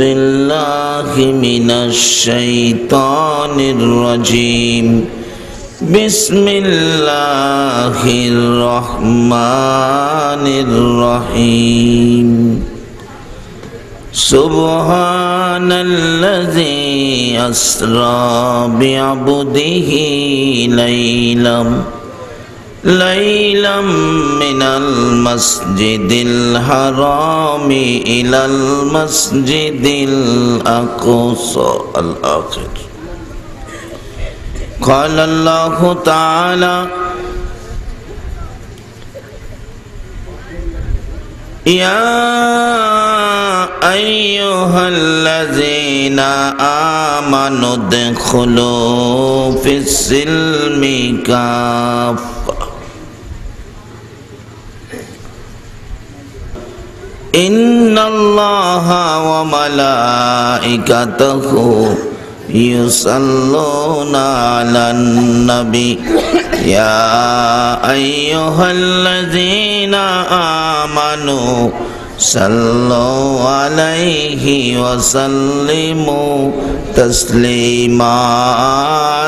بالله من الشيطان الرجيم بسم الله الرحمن الرحيم سبحان الذي أسرى بعبده ليلا من المسجد الحرام إلى المسجد الأقصى الآخر قال الله تعالى يا أيها الذين آمنوا ادخلوا في السلم كافة إن الله وملائكته يصلون على النبي يا أيها الذين آمنوا صلوا عليه وسلموا تسليما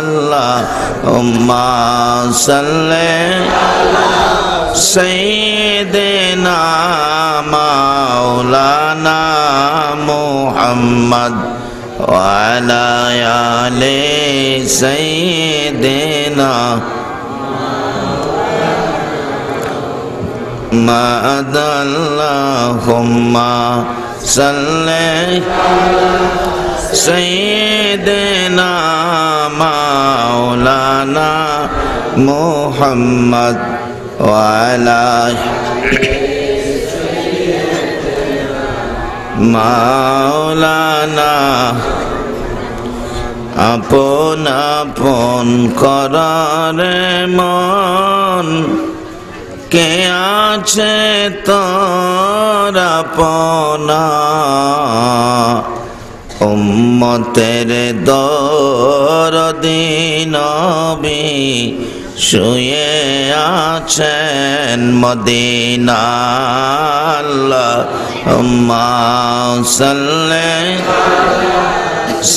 اللهم صل على سيدنا مولانا محمد وعلى آل سيدنا محمد اللهم صل على سيدنا مولانا محمد وعلى মাওলানা আপন আপন করারে মন কে আছে তোর আপনা উম্মতের দরদি নবী শুয়ে আছেন মদিনা আল্লাহুম্মা সাল্লি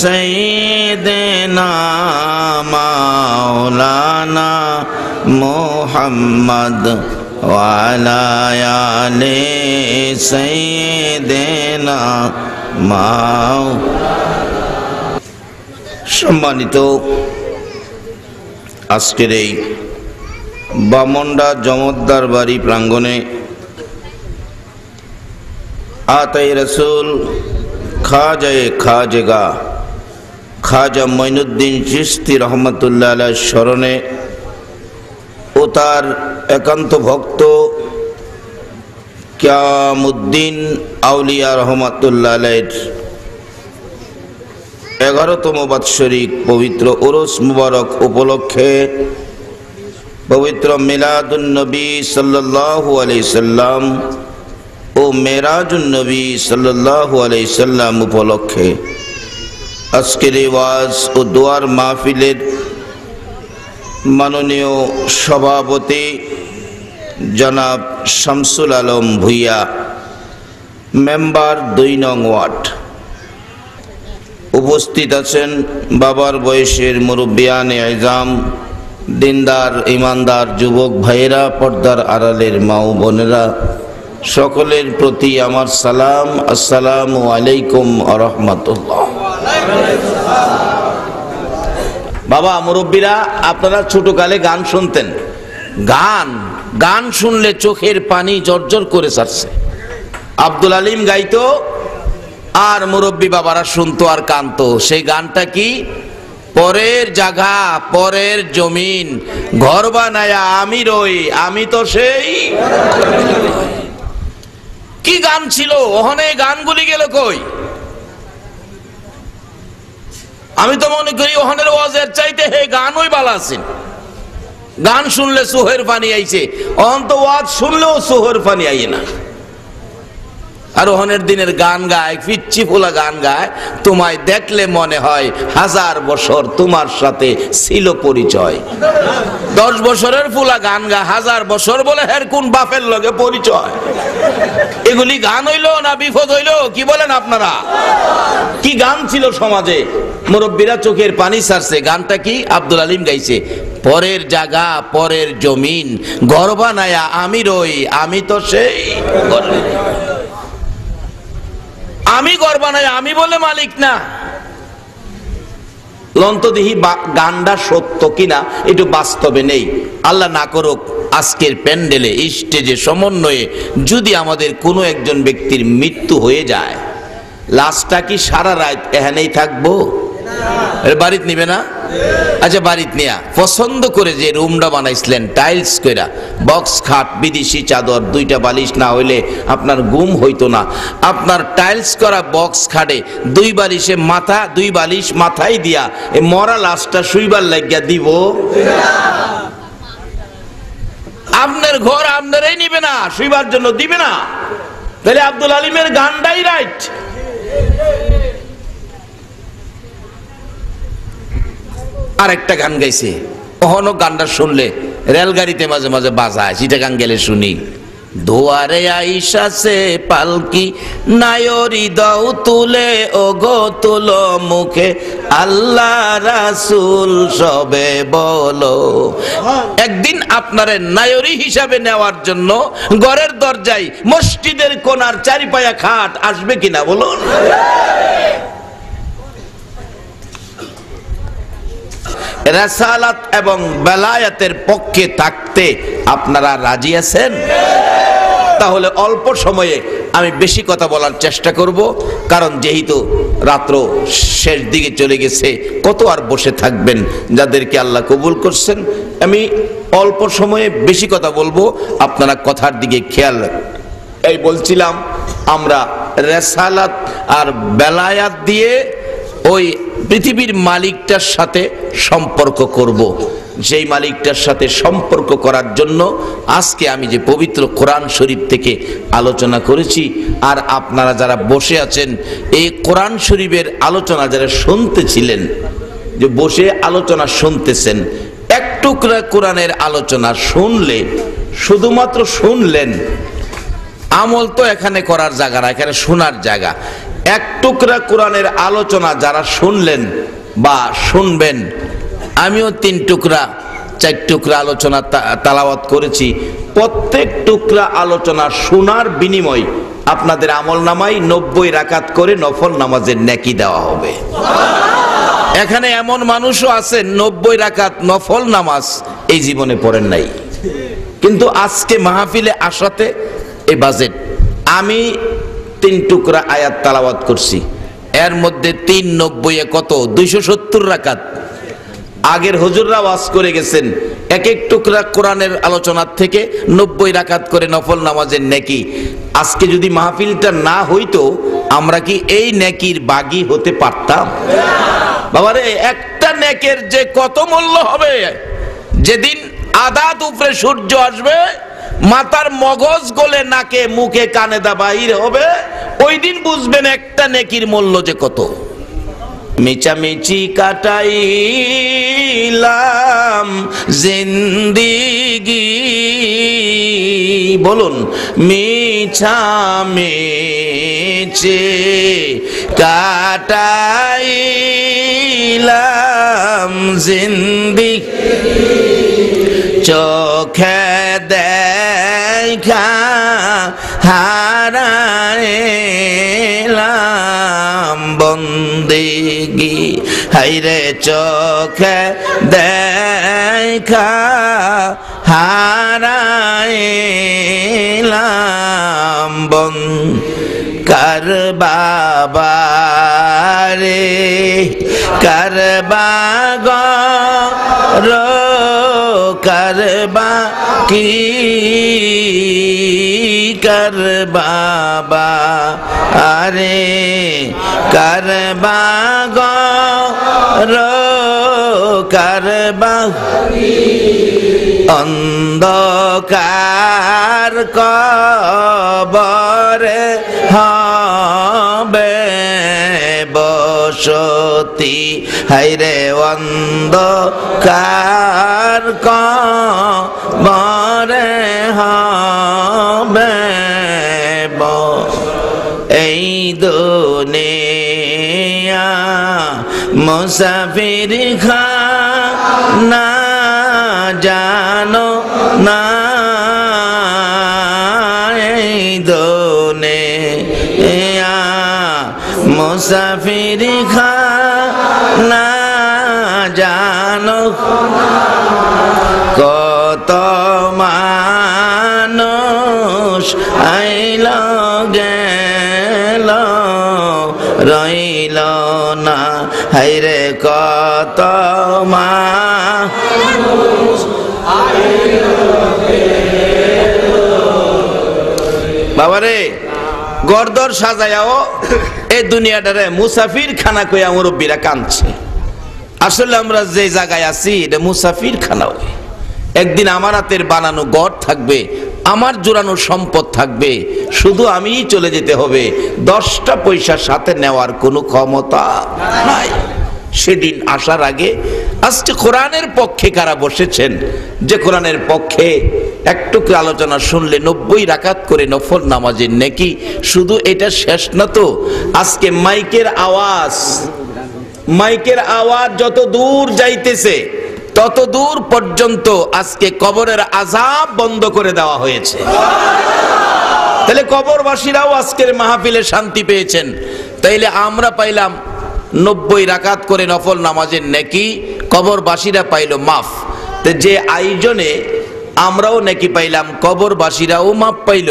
সাইয়্যিদিনা মাওলানা মুহাম্মদ ওয়া আলা আলি সাইয়্যিদিনা সম্মানিত আজকের এই বামন্ডা জমদ্দার বাড়ি প্রাঙ্গণে আতাই রসুল খাজা মঈনুদ্দিন চিশতি রহমতুল্লাহ আলাইহির স্মরণে ও তার একান্ত ভক্ত কিয়ামুদ্দিন আউলিয়া রহমতুল্লাহ আলাইহির 11তম বাৎসরিক পবিত্র উরুস মুবারক উপলক্ষে পবিত্র মিলাদুন নবী সাল্লাল্লাহু আলাইহি সাল্লাম ও মেরাজুন নবী সাল্লাল্লাহু আলাইহি সাল্লাম উপলক্ষে আজকের ওয়াজ ও দোয়ার মাহফিলের মাননীয় সভাপতি জনাব শামসুল আলম ভুইয়া, মেম্বার 2 নং ওয়ার্ড, উপস্থিত আছেন বাবার বয়সের মুরব্বিয়ানে আযম, দিনদার ইমানদার যুবক ভাইয়েরা, পর্দার আড়ালের মা ও বোনেরা, সকলের প্রতি আমার সালাম। আসসালামু আলাইকুম ওয়া রাহমাতুল্লাহ। বাবা মুরব্বীরা, আপনারা ছোটকালে গান শুনতেন, গান শুনলে চোখের পানি জর্জর করে ছাড়ছে। আব্দুল আলিম গাইতো আর মুরব্বী বাবারা শুনতো আর কানতো। সেই গানটা কি? পরের জায়গা পরের জমিন ঘর বানায়া আমি রই, আমি তো সেই। কি গান ছিল ওখানে, গানগুলি গেল কই? আমি তো মনে করি ওখানের ওয়াজের চাইতে হে গানই ভালো আছেন। গান শুনলে চোখের পানি আইছে, অন্ত ওয়াজ শুনলেও চোখের পানি আইয়ে না। আরোহণের দিনের গান গায়, পিচ্চি ফোলা গান গায়, তোমায় দেখলে মনে হয় 1000 বছর তোমার সাথে ছিল পরিচয়। 10 বছরের ফোলা গান গায়, 1000 বছর বলে হের কোন বাপের লগে পরিচয়? এগুলি গান হইলো না বিপদ হইলো? কি বলেন আপনারা? কি গান ছিল সমাজে? মুরব্বীরা চোখের পানি ছাড়ছে। গানটা কি? আব্দুল আলিম গাইছে, পরের জায়গা পরের জমিন ঘর বানায়া আমি রই, আমি তো সেই আমি ঘর বানাই, আমি বলে মালিক না। লন্তদিহি গানটা সত্য কিনা একটু বাস্তবে নেই। আল্লাহ না করুক আজকের প্যান্ডেলে স্টেজে সমন্বয়ে যদি আমাদের কোনো একজন ব্যক্তির মৃত্যু হয়ে যায়, লাশটা কি সারা রাত এখানেই থাকবো? বাড়িত নিবে না? আচ্ছা, বাড়িত নিয়া পছন্দ করে যে রুমটা বানাইছিলেন টাইলস কইরা, বক্স খাট, বিদেশি চাদর, 2টা বালিশ না হইলে আপনার ঘুম হইতো না। আপনার টাইলস করা বক্স খাটে 2 বালিশে মাথা, 2 বালিশ মাথায় দিয়া এই মরা লাশটা শুইবার লাগিয়া দিব? আপনার ঘর আপনারাই নিবে না, শুইবার জন্য দিবে না। তাহলে আব্দুল আলিমের গানটাই রাইট। আর একটা গান গাইছে, কখনো গানটা শুনলে রেলগাড়িতে মাঝে মাঝে বাজায়, সেটা গান গেলে শুনি। দুয়ারে আইসাছে পালকি নায়রি দাও তুলে, ও গো তুলো মুখে আল্লাহ রাসূল সবে বলো। একদিন আপনারে নায়রি হিসাবে নেওয়ার জন্য ঘরের দরজায় মসজিদের কোণার 4 পায়া খাট আসবে কিনা বলুন? রাসালাত এবং বেলায়াতের পক্ষে থাকতে আপনারা রাজি আছেন? তাহলে অল্প সময়ে আমি বেশি কথা বলার চেষ্টা করব, কারণ যেহেতু রাত্র শেষ দিকে চলে গেছে, কত আর বসে থাকবেন যাদেরকে আল্লাহ কবুল করছেন। আমি অল্প সময়ে বেশি কথা বলবো, আপনারা কথার দিকে খেয়াল। এই বলছিলাম আমরা রাসালাত আর বেলায়াত দিয়ে ওই পৃথিবীর মালিকটার সাথে সম্পর্ক করব। যেই মালিকটার সাথে সম্পর্ক করার জন্য আজকে আমি যে পবিত্র কোরআন শরীফ থেকে আলোচনা করেছি, আর আপনারা যারা বসে আছেন এই কোরআন শরীফের আলোচনা যারা শুনতেছিলেন, যে বসে আলোচনা শুনতেছেন, এক টুকরা কোরআনের আলোচনা শুনলে শুধুমাত্র শুনলেন, আমল তো এখানে করার জায়গা না, এখানে শোনার জায়গা। এক টুকরা কোরআনের আলোচনা যারা শুনলেন বা শুনবেন, আমিও 3 টুকরা 4 টুকরা আলোচনা তালাওয়াত করেছি। প্রত্যেক টুকরা আলোচনা শোনার বিনিময় আপনাদের আমল নামায় 90 রাকাত করে নফল নামাজের নেকি দেওয়া হবে। এখানে এমন মানুষও আছেন 90 রাকাত নফল নামাজ এই জীবনে পড়েন নাই, কিন্তু আজকে মাহফিলে আসাতে এই বাজেট। আমি 3 টুকরা আয়াত তালাওয়াত করছি, এর মধ্যে 390 কত 270 রাকাত। আগের হুজুররা ওয়াজ করে গেছেন এক এক টুকরা কোরআনের আলোচনার থেকে 90 রাকাত করে নফল নামাজের নেকি। আজকে যদি মাহফিলটা না হইতো আমরা কি এই নেকির বাগী হতে পারতাম? বাবারে, একটা নেকের যে কত মূল্য হবে, যেদিন আদাত উপরে সূর্য আসবে, মাথার মগজ গলে নাকে মুখে কানে দা বাহির হবে, ওই দিন বুঝবেন একটা নেকির মূল্য যে কত। মিচামিচি কাটাইলাম জিন্দিগি, বলুন মিছামিচি কাটাইলাম জিন্দিগি, চোখে দেখা হারাইলাম বন্দেগি, হাইরে চোখে দেখা হারাইলাম কার বাবা রে কারবা করবা কি কর বাবা আরে করবা গো করবা অন্ধকার কবর কবরে হবে বসতি, হায়রে অন্ধকার কবরে হবে এই দুনিয়া মুসাফির খানা জানো না, এই দুনিয়া মুসাফির খানা জানো, কত মানুষ আইল গেল রইল না, হায়রে কত বাবারে গর্দর সাজায়াও এই দুনিয়াটারে মুসাফির খানা কইয়া মুরব্বীরা কাঁদছে। আসলে আমরা যে জায়গায় আছি এটা মুসাফির খানা। একদিন আমার হাতের বানানো ঘর থাকবে, আমার জোড়ানো সম্পদ থাকবে, শুধু আমিই চলে যেতে হবে, 10টা পয়সা সাথে নেওয়ার কোনো ক্ষমতা নাই। সেদিন আসার আগে আজকে কোরআনের পক্ষে কারা বসেছেন, যে কোরআনের পক্ষে একটু আলোচনা শুনলে 90 রাকাত করে নফল নামাজের নেকি। শুধু এটা শেষ না তো, আজকে মাইকের আওয়াজ যত দূর যাইতেছে তত দূর পর্যন্ত আজকে কবরের আযাব বন্ধ করে দেওয়া হয়েছে। তাহলে কবরবাসীরাও আজকের মাহফিলে শান্তি পেয়েছেন, তাইলে আমরা পাইলাম 90 রাকাত করে নফল নামাজের নেকি, কবরবাসীরা পাইল মাফ। তো যে আয়োজনে আমরাও নেকি পাইলাম, কবরবাসীরাও মাফ পাইল।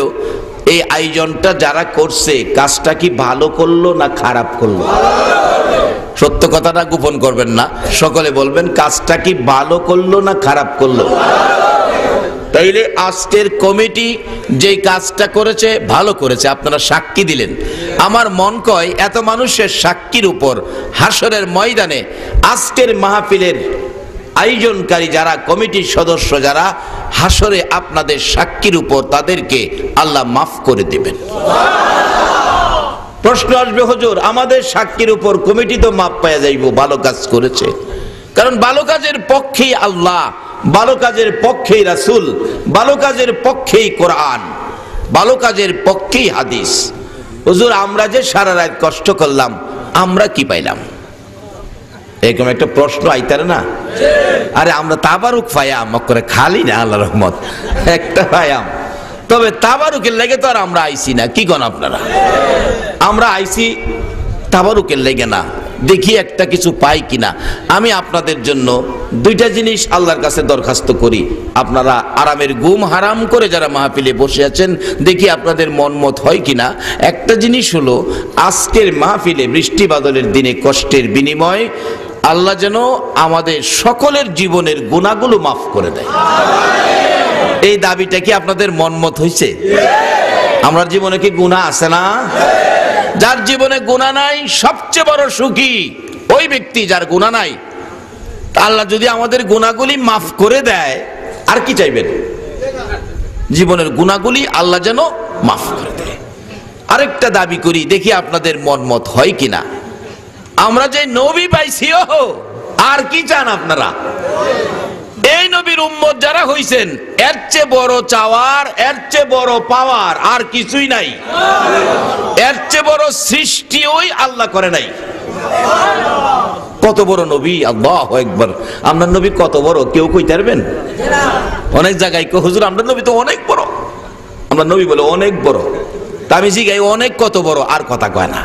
এই আয়োজনটা যারা করছে কাজটা কি ভালো করলো না খারাপ করলো? সত্য কথাটা গোপন করবেন না, সকলে বলবেন কাজটা কি ভালো করলো না খারাপ করলো? তাইলে আজকের কমিটি যেই কাজটা করেছে ভালো করেছে, আপনারা সাক্ষী দিলেন। আমার মন কয় এত মানুষের সাক্ষীর উপর হাসরের ময়দানে আজকের মাহফিলের আয়োজনকারী যারা, কমিটির সদস্য যারা, হাসরে আপনাদের সাক্ষীর উপর তাদেরকে আল্লাহ মাফ করে দেবেন। প্রশ্ন আসবে, হুজুর আমাদের সাক্ষীর উপর কমিটি তো মাপ পাওয়া যাইব, ভালো কাজ করেছে। কারণ ভালো কাজের পক্ষেই আল্লাহ, ভালো কাজের পক্ষেই রাসূল, ভালো কাজের পক্ষেই কোরআন, ভালো কাজের পক্ষেই হাদিস। হুজুর আমরা যে সারা রাত কষ্ট করলাম আমরা কি পাইলাম? এরকম একটা প্রশ্ন আইতারে না? আরে আমরা তাবারুক পাইয়াম করে খালি না, আল্লাহর রহমত একটা পাইয়াম, তবে তাবারুকের লেগে তো আর আমরা আইছি না। কি কোন আপনারা? আমরা আইছি তাবারুকের লেগে না, দেখি একটা কিছু পাই কিনা। আমি আপনাদের জন্য 2টা জিনিস আল্লাহর কাছে দরখাস্ত করি। আপনারা আরামের ঘুম হারাম করে যারা মাহফিলে বসে আছেন, দেখি আপনাদের মন মত হয় কিনা। একটা জিনিস হলো, আজকের মাহফিলে বৃষ্টি বাদলের দিনে কষ্টের বিনিময় আল্লাহ যেন আমাদের সকলের জীবনের গুনাহগুলো মাফ করে দেয়। এই দাবিটা কি আপনাদের মন মত হইছে? আমার জীবনে কি গুনাহ আছে না? যার জীবনে গুনাহ নাই সবচেয়ে বড় সুখী ওই ব্যক্তি যার গুনাহ নাই। আল্লাহ যদি আমাদের গুনাহগুলি মাফ করে দেয়, আর কি চাইবেন? জীবনের গুনাহগুলি আল্লাহ যেন মাফ করে দেয়। আরেকটা দাবি করি, দেখি আপনাদের মন মত হয় কিনা। আমরা যে নবী পাইছি, আর কি চান আপনারা? এই নবীর উম্মত যারা হইছেন, এর চেয়ে বড় চাওয়ার, এর চেয়ে বড় পাওয়ার আর কিছুই নাই। এর চেয়ে বড় সৃষ্টি ওই আল্লাহ করে নাই। কত বড় নবী, আল্লাহু আকবার। আপনার নবী কত বড় কেউ কইতে পারবেন? অনেক জায়গায় কই হুজুর আপনার নবী তো অনেক বড়, আমরা নবী বলে অনেক বড়। তা আমি জিগাই অনেক কত বড়, আর কথা কয় না।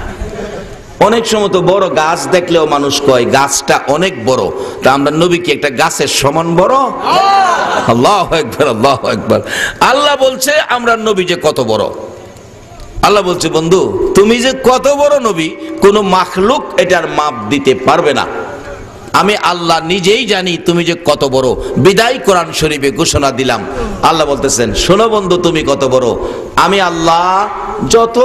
অনেক সময় তো বড় গাছ দেখলেও মানুষ কয় গাছটা অনেক বড়, তা আমরা নবী কি একটা গাছের সমান বড়? আল্লাহু আকবার, আল্লাহু আকবার। আল্লাহ বলছে আমরা নবী যে কত বড়। আল্লাহ বলছে বন্ধু তুমি যে কত বড় নবী, কোন মাখলুক এটার মাপ দিতে পারবে না। আমি আল্লাহ নিজেই জানি তুমি যে কত বড়। বিদায় কোরআন শরীফে ঘোষণা দিলাম, আল্লাহ বলতেছেন শোনো বন্ধু তুমি কত বড়। আমি আল্লাহ যত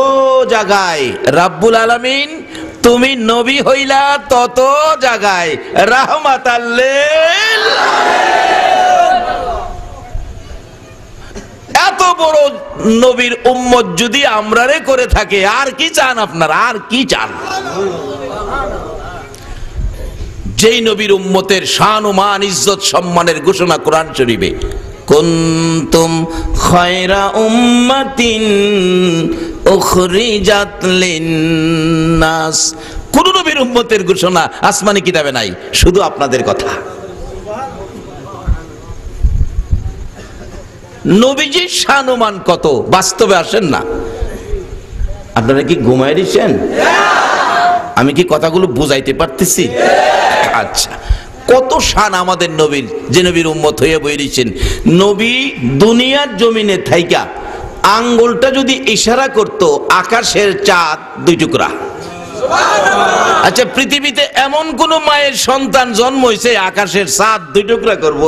জায়গায় রাব্বুল আলামিন, তুমি নবী হইলা তত জায়গায় রাহমাতাল লিল। এত বড় নবীর উম্মত যদি আমরারে করে থাকে, আর কি চান আপনারা? আর কি চান? যেই নবীর উম্মতের শান ও মান, ইজ্জত, সম্মানের ঘোষণা কোরআন শরীফে, কুনতুম খায়রা উম্মাতিন উখরিজাত লিন-নাস। কোন নবীর উম্মতের ঘোষণা আসমানি কিতাবে নাই, শুধু আপনাদের কথা। নবীজির শান ও মান কত, বাস্তবে আসেন না। আপনারা কি ঘুমায় দিচ্ছেন? আমি কি কথাগুলো বুঝাইতে পারতেছি? আচ্ছা, কত শান আমাদের নবীর, যে নবীর উম্মত হয়ে বইরিছেন। নবী দুনিয়ার জমিনে থাইকা আঙ্গুলটা যদি ইশারা করত, আকাশের চাঁদ 2 টুকরা। আচ্ছা, পৃথিবীতে এমন কোন মায়ের সন্তান জন্ম হয়েছে আকাশের চাঁদ 2 টুকরা করব?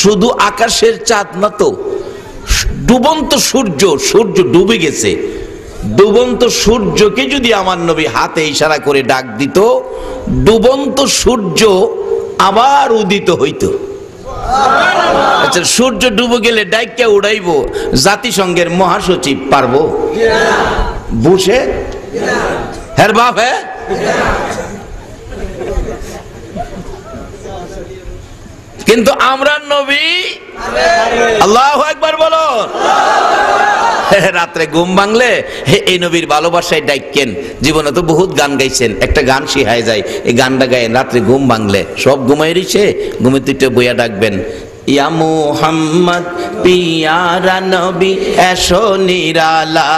শুধু আকাশের চাঁদ না তো, ডুবন্ত সূর্য, সূর্য ডুবে গেছে, ডুবন্ত সূর্যকে যদি আমার নবী হাতে ইশারা করে ডাক দিত, ডুবন্ত সূর্য আবার উদিত হইত। আচ্ছা, সূর্য ডুবে গেলে ডাইকা উড়াইব জাতিসংঘের মহাসচিব পারবো? বুঝে হের বাপ, হ্যাঁ। কিন্তু আমরা নবী, আল্লাহু আকবার বলো, রাত্রে ঘুম ভাঙলে এই নবীর ভালোবাসায় ডাইকেন। জীবনে তো বহুত গান গাইছেন, একটা গান শিখায় যায়, এই গানটা গায়েন। রাত্রে ঘুম ভাঙলে সব ঘুমাই রইছে, ঘুমে তুইটা বইয়া ডাকবেন, ইয়া মুহাম্মদ পিয়ারা নবী এসো নিরালা,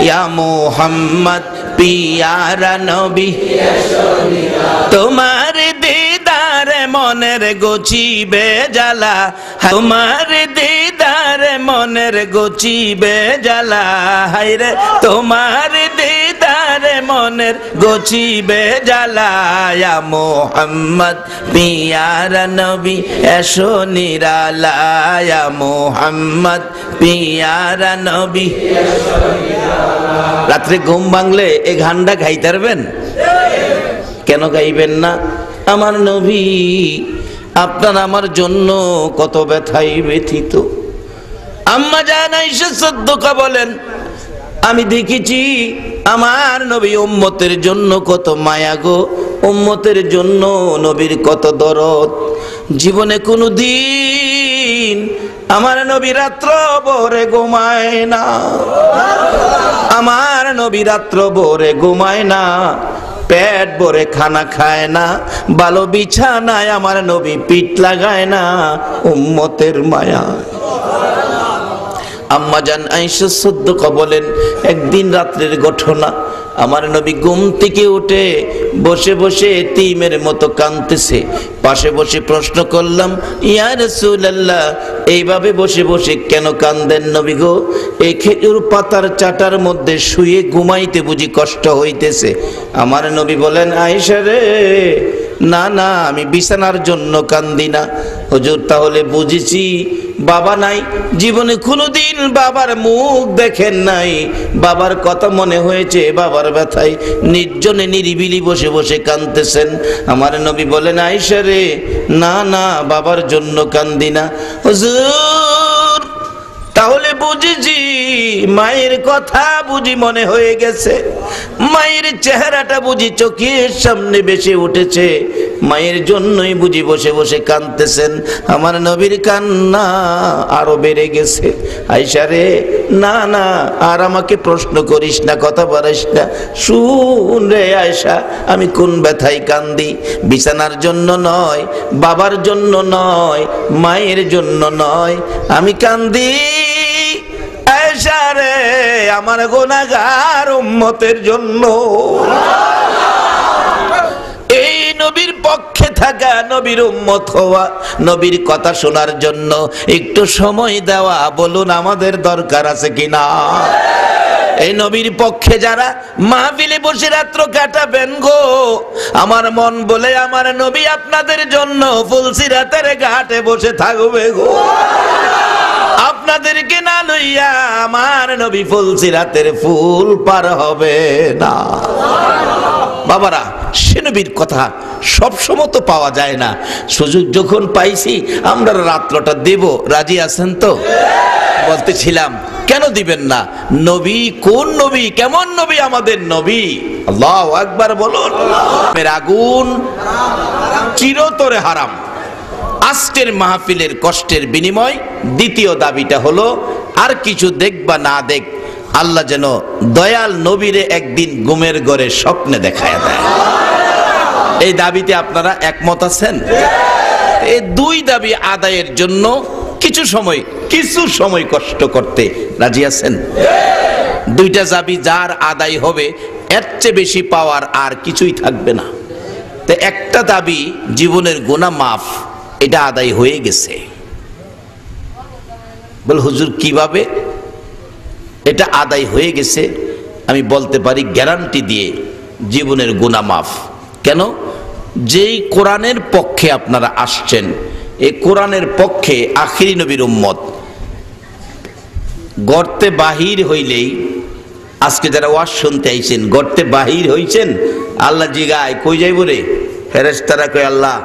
ইয়া মুহাম্মদ পিয়ারা নবী এসো নিরালা, তোমার দিদার মনের গচিবে জ্বালা, তোমার দিদার মনের গচিবে জ্বালা, হায়রে তোমার দিদার মনের গচিবে জ্বালা, ইয়া মুহাম্মদ পিয়ারা নবী এসো নিরালা, ইয়া মুহাম্মদ পিয়ারা নবী এসো নিরালা। রাত্রে ঘুম ভাঙলে এই গানটা গাইতে পারবেন? কেন গাইবেন না? আমার নবী আপনার আমার জন্য কত ব্যথাই ব্যথিত। আম্মা জান আয়েশা সিদ্দিকা বলেন, আমি দেখেছি আমার নবী উম্মতের জন্য কত মায়া গো, উম্মতের জন্য নবীর কত দরদ। জীবনে কোনো দিন আমার নবী রাত্র ভরে ঘুমায় না, আমার নবী রাত্র ভরে ঘুমায় না, পেট ভরে খানা খায় না, ভালো বিছানায় আমার নবী পিঠ লাগায় না, উম্মতের মায়া। আম্মা জান আয়েশা সিদ্দিকা বলেন, একদিন রাত্রের ঘটনা, আমার নবী ঘুম থেকে উঠে বসে বসে এতিমের মতো কাঁদতেছে। পাশে বসে প্রশ্ন করলাম, ইয়া রাসূলুল্লাহ, এইভাবে বসে বসে কেন কাঁদেন নবী গো? এই খেজুর পাতার চাটার মধ্যে শুয়ে ঘুমাইতে বুঝি কষ্ট হইতেছে? আমার নবী বলেন, আয়েশা রে, না না, আমি বিছানার জন্য কান্দি না। হুজুর, তাহলে বুঝেছি বাবা নাই, জীবনে কোনোদিন বাবার মুখ দেখেন নাই, বাবার কথা মনে হয়েছে, বাবার ব্যথায় নির্জনে নিরিবিলি বসে বসে কাঁদতেছেন। আমার নবী বলেন, আয়েশা রে, না না, বাবার জন্য কান্দি না। হুজুর, তাহলে বুঝেছি মায়ের কথা বুঝি মনে হয়ে গেছে, মায়ের চেহারাটা বুঝি চোখের সামনে ভেসে উঠেছে, মায়ের জন্যই বুঝি বসে বসে কাঁদতেছেন। আমার নবীর কান্না আরো বেড়ে গেছে। আয়েশা রে, না না, আর আমাকে প্রশ্ন করিস না, কথা বাড়াইস না। শুন রে আয়েশা, আমি কোন ব্যথায় কান্দি? বিছানার জন্য নয়, বাবার জন্য নয়, মায়ের জন্য নয়, আমি কান্দি আয়েশা রে আমার গুনাহগার উম্মতের জন্য। এই নবীর পক্ষে থাকা, নবীর উম্মত হওয়া, নবীর কথা শোনার জন্য একটু সময় দেওয়া, বলুন আমাদের দরকার আছে কিনা? এই নবীর পক্ষে যারা মাহফিলে বসে রাত্র কাটাবেন গো, আমার মন বলে আমার নবী আপনাদের জন্য ফুলসিরাতের ঘাটে বসে থাকবে গো। আপনাদেরকে না লইয়া আমার নবী ফুলসিরাতের ফুল পার হবে না। বাবারা, সে নবীর কথা সব সময় তো পাওয়া যায় না, সুযোগ যখন পাইছি আমরা রাত্রটা দেব, রাজি আছেন তো? বলতেছিলাম কেন দিবেন না? নবী কোন নবী, কেমন নবী আমাদের নবী? আল্লাহু আকবার বলুন। আগুন চিরতরে হারাম। আজকের মাহফিলের কষ্টের বিনিময় দ্বিতীয় দাবিটা হলো, আর কিছু দেখ বা না দেখ, আল্লাহ যেন দয়াল নবীরে একদিন ঘুমের ঘরে স্বপ্নে দেখায় দেয়। এই দাবিতে আপনারা একমত আছেন? এই দুই দাবি আদায়ের জন্য কিছু সময় কষ্ট করতে রাজি আছেন? দুইটা দাবি যার আদায় হবে এর চেয়ে বেশি পাওয়ার আর কিছুই থাকবে না। তো একটা দাবি জীবনের গুনাহ মাফ, এটা আদায় হয়ে গেছে। বল হুজুর কিভাবে? এটা আদায় হয়ে গেছে আমি বলতে পারি গ্যারান্টি দিয়ে, জীবনের গুনাহ মাফ। কেন? যেই কোরআনের পক্ষে আপনারা আসছেন, এই কোরআনের পক্ষে আখিরি নবীর উম্মত, গর্তে বাহির হইলেই, আজকে যারা ওয়াজ শুনতে আইছেন গর্তে বাহির হইছেন, আল্লাহ জিগায় কই যাইব রে? ফেরেশতারা কই আল্লাহ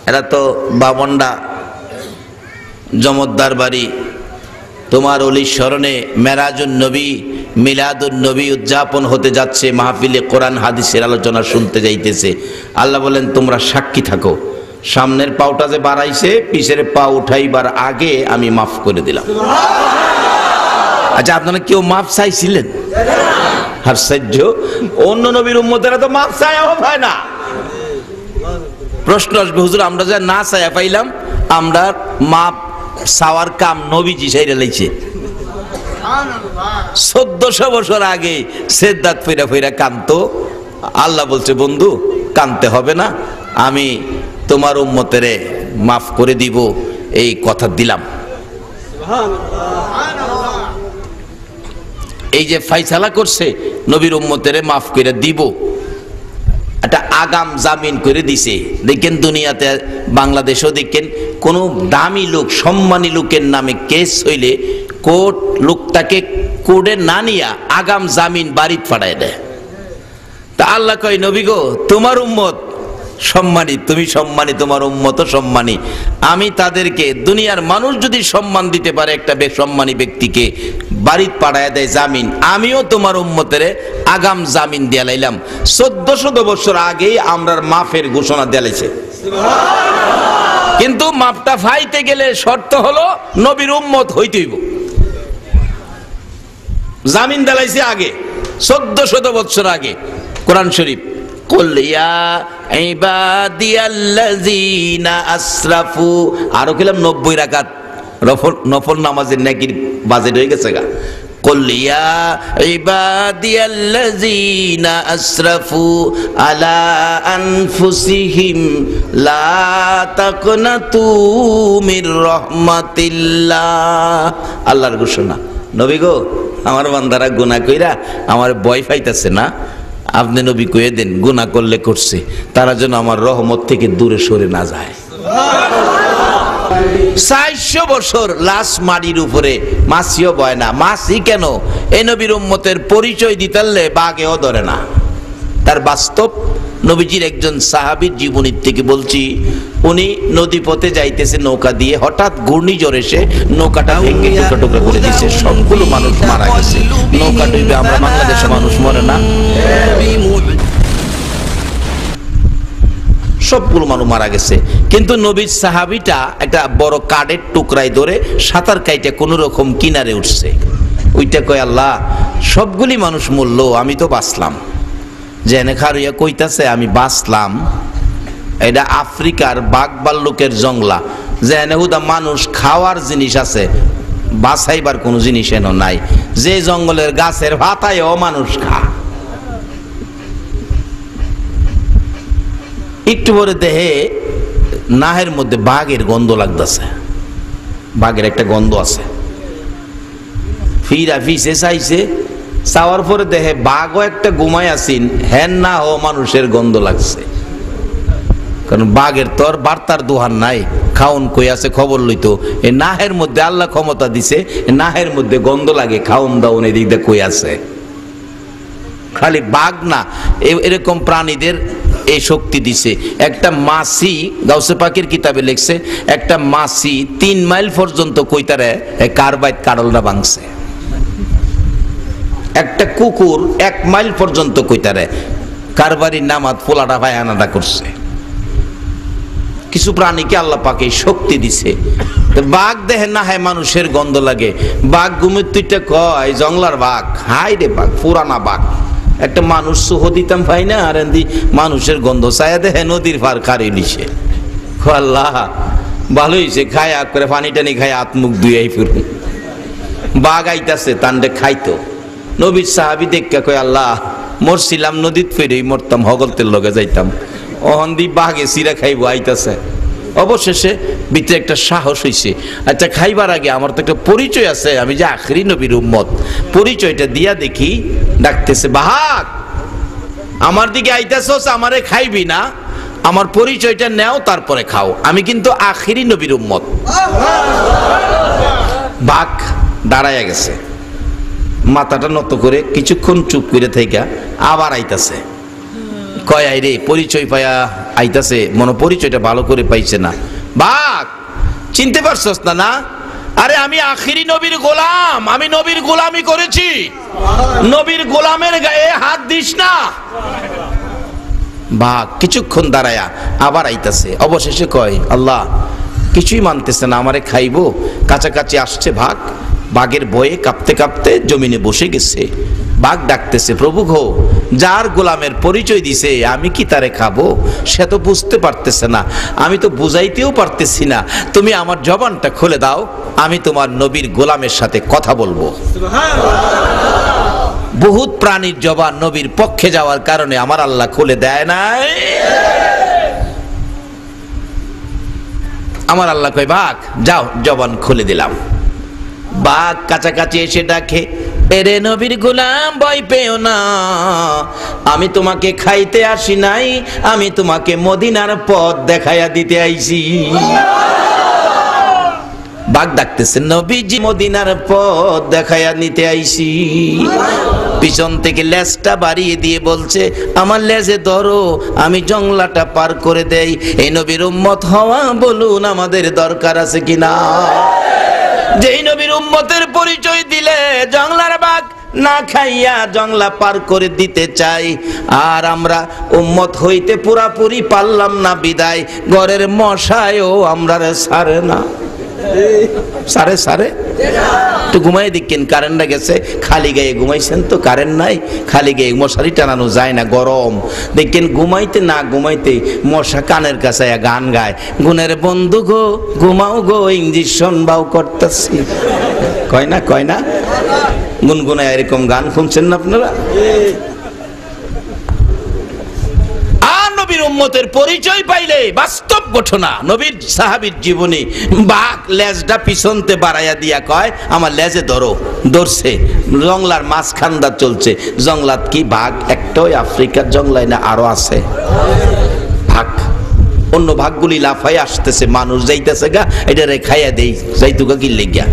এরা তো বামন্ডা জমদ্দার বাড়ি, তোমার অলির স্মরণে মেরাজুন নবী মিলাদুন নবী উদযাপন হতে যাচ্ছে, মাহফিলে কোরআন হাদিসের আলোচনা শুনতে যাইতেছে। আল্লাহ বলেন তোমরা সাক্ষী থাকো, সামনের পাওটা যে বাড়াইছে পিছের পা উঠাইবার আগে আমি মাফ করে দিলাম। আচ্ছা আপনারা কেউ মাফ চাইছিলেন? আশ্চর্য, অন্য নবীর উম্মতেরা তো মাফ চায়া হয় না। প্রশ্ন আসবে হুজুর আমরা যা না চায়া পাইলাম, আমরা মাপ চাওয়ার কাম নবীজি সাইরা লাইছে। 1400 বছর আগে সেজদাত ফিরা ফিরা কানতো। আল্লাহ বলছে বন্ধু কানতে হবে না, আমি তোমার উম্মতেরে মাফ করে দিব, এই কথা দিলাম। এই যে ফাইসালা করছে নবীর উম্মতেরে মাফ করে দিব, একটা আগাম জামিন করে দিছে। দেখেন দুনিয়াতে বাংলাদেশও দেখেন কোন দামি লোক সম্মানী লোকের নামে কেস হইলে কোর্ট লোকটাকে কোর্টে না নিয়া আগাম জামিন বাড়ি পাঠায় দেয়। তা আল্লাহ কয় নবী গো তোমার উম্মত সম্মানী, তুমি সম্মানী, তোমার উম্মত সম্মানী, আমি তাদেরকে দুনিয়ার মানুষ যদি সম্মান দিতে পারে একটা বেসম্মানী ব্যক্তিকে বাড়ি পাঠায় দেয় জামিন, আমিও তোমার উম্মতের আগাম জামিন দিয়া লাইলাম। 1400 বছর আগেই আমরার মাফের ঘোষণা দিয়েছে। কিন্তু মাপটা ফাইতে গেলে শর্ত হলো নবীর উম্মত হইতে হইব। জামিন দিলাইছে আগে 1400 বছর আগে। কোরআন শরীফ কুল ইয়া ইবাদিয়াল্লাযিনা আসরাফু, আরো কিলাম 90 রাকাত নফল নামাজের নেকির বাজেট হয়ে গেছে গা। কুল ইয়া ইবাদিয়াল্লাযিনা আসরাফু আলা আনফুসিহিম লা তাকনাতু মির রাহমাতিল্লাহ। আল্লাহর ঘোষণা, নবী গো আমার বান্দারা গুনাহ কইরা আমার ভয় পাইতাছে না, আপনি নবী কয়ে দেন গুনাহ করলে করছে, তারা যেন আমার রহমত থেকে দূরে সরে না যায়। 400 বছর লাশ মাটির উপরে, মাছিও বয় না। মাছি কেন? এই নবীর উম্মতের পরিচয় দিতালে বাঘেও ধরে না। তার বাস্তব নবীজির একজন সাহাবীর জীবনীর থেকে বলছি, উনি নদী পথে যাইতেছে নৌকা দিয়ে, হঠাৎ ঘূর্ণিঝড় এসে নৌকাটা ভেঙে টুকরা টুকরা করে দিয়েছে, সবগুলো মানুষ মারা গেছে। নৌকা ডুবে, আমরা বাংলাদেশের মানুষ মরে না, সবগুলো মানুষ মারা গেছে। কিন্তু নবীর সাহাবীটা একটা বড় কাঠের টুকরাই ধরে সাঁতার কাইটে কোন রকম কিনারে উঠছে। ওইটা কয় আল্লাহ সবগুলি মানুষ মরল, আমি তো বাঁচলাম। জেনে খারুইয়া কইতাছে আমি বাঁচলাম, এটা আফ্রিকার বাঘ ভাল্লুকের জংলা, জেনে হুদা মানুষ খাওয়ার জিনিস আছে, বাঁচাইবার কোনো জিনিস এনো নাই। যে জঙ্গলের গাছের ভাতায়ও মানুষ খা। একটু পরে দেহে নাহের মধ্যে বাঘের গন্ধ লাগতেছে, বাঘের একটা গন্ধ আছে। ফিরা ফিসে চাইছে, চাওয়ার পরে দেহে বাঘও একটা ঘুমায় আসিন, হ্যান না ও মানুষের গন্ধ লাগছে। কারণ বাঘের তো আর বার্তার দোহান নাই, খাউন কই আছে খবর লইতো। এই নাহের মধ্যে আল্লাহ ক্ষমতা দিছে, নাহের মধ্যে গন্ধ লাগে, খাউন দাউন এদিক দিয়ে কই আছে। খালি বাঘ না, এরকম প্রাণীদের এই শক্তি দিছে। একটা মাছি গাউসে পাকের কিতাবে লিখছে, একটা মাছি 3 মাইল পর্যন্ত কইতারে কারবাইত কারলটা ভাঙছে। একটা কুকুর 1 মাইল পর্যন্ত কইতারে কারবারির নামাত পোলাটা ভাই আনাটা করছে। কিছু প্রাণীকে আল্লাহ পাকে শক্তি দিছে। বাঘ দেখে না হয় মানুষের গন্ধ লাগে, বাঘ ঘুমের তুইটা কয় জংলার বাঘ, হাই রে বাঘ, পুরানা বাঘ। একটা মানুষ সুহ দিতাম ভাই না, আর মানুষের গন্ধ চায়া দেখে নদীর পার খারে নিছে। আল্লাহ ভালো হয়েছে, খায় আগ করে পানি টানি খায় আত্মুখ দুই ফিরুন। বাঘ আইতাছে তান্ডে খাইতো। নবীর সাহাবী দেখে কয় আল্লাহ মরছিলাম নদীত ফেরেই মরতাম, হগলতের লগে যাইতাম, অহন্দি বাঘে চিরা খাইব আইতাছে। অবশেষে ভিতরে একটা সাহস হইছে, আচ্ছা খাইবার আগে আমার তো একটা পরিচয় আছে, আমি যে আখরি নবীর উম্মত, পরিচয়টা দিয়া দেখি। ডাকতেছে বাঘ, আমার দিকে আইতাছস, আমারে খাইবি না, আমার পরিচয়টা নেও তারপরে খাও, আমি কিন্তু আখরি নবীর উম্মত। বাঘ দাঁড়াইয়া গেছে, মাথাটা নত করে কিছুক্ষণ চুপ করে থেকে আবার আইতাছে। কয় আই রে, পরিচয় পায়া আইতাছে, মনে পরিচয়টা ভালো করে পাইছে না। বাঘ চিনতে পারছস না? না, আরে আমি আখিরি নবীর গোলাম, আমি নবীর গোলামি করেছি, নবীর গোলামের গায়ে হাত দিস না। বাঘ কিছুক্ষণ দাঁড়ায়া আবার আইতাছে। অবশেষে কয় আল্লাহ কিছুই মানতেছে না, আমারে খাইবো। কাছাকাছি আসছে ভাগ, বাঘের ভয়ে কাঁপতে কাঁপতে জমিনে বসে গেছে। বাঘ ডাকতেছে প্রভু গো, যার গোলামের পরিচয় দিছে আমি কি তারে খাবো? সে তো বুঝতে পারতেছে না, আমি তো বুঝাইতেও পারতেছি না, তুমি আমার জবানটা খুলে দাও, আমি তোমার নবীর গোলামের সাথে কথা বলবো। বহুত প্রাণীর জবান নবীর পক্ষে যাওয়ার কারণে আমার আল্লাহ খুলে দেয় নাই। আমার আল্লাহ কয় বাঘ যাও, জবান খুলে দিলাম। বাঘ কাছাকাছি এসে ডাকে, এরে নবীর গোলাম ভয় পেও না, আমি তোমাকে খাইতে আসি নাই, আমি তোমাকে মদিনার পথ দেখাইয়া দিতে আইছি। বাঘ ডাকতেছে নবীজি মদিনার পথ দেখাইয়া নিতে আইছি। পিছন থেকে লেজটা বাড়িয়ে দিয়ে বলছে আমার লেজে ধরো, আমি জংলাটা পার করে দেই। এই নবীর উম্মত হওয়া বলুন আমাদের দরকার আছে কিনা? যেই নবীর উম্মতের পরিচয় দিলে জংলার বাঘ না খাইয়া জংলা পার করে দিতে চাই, আর আমরা উম্মত হইতে পুরাপুরি পারলাম না বিদায়, ঘরের মশায়ও আমরা সারে না। সারে সারে একটু ঘুমাই দেখেন, কারেন্টটা গেছে, খালি গায়ে ঘুমাইছেন তো, কারেন্ট নাই, খালি গায়ে মশারি টানানো যায় না, গরম। দেখেন ঘুমাইতে না ঘুমাইতে মশা কানের কাছে গান গায়, গুনের বন্ধু গো ঘুমাও গো, ইঞ্জেকশন বাউ করতেছি, কয় না কয় না, গুনগুনায় এরকম গান শুনছেন না আপনারা? নবীর উম্মতের পরিচয় পাইলে বাস্তব ঘটনা নবীর সাহাবীর জীবনী। বাঘ লেজটা পিছনতে বাড়াইয়া দিয়া কয় আমার লেজে ধরো, ধরছে। জংলার মাঝখানটা চলছে। জংলাত কি বাঘ একটাই আফ্রিকার জংলায় না আরো আছে ভাগ? অন্য ভাগগুলি লাফাই আসতেছে, মানুষ যাইতেছে গা, এটা রে খাইয়া দেই যাইতুকা কি লেগিয়া।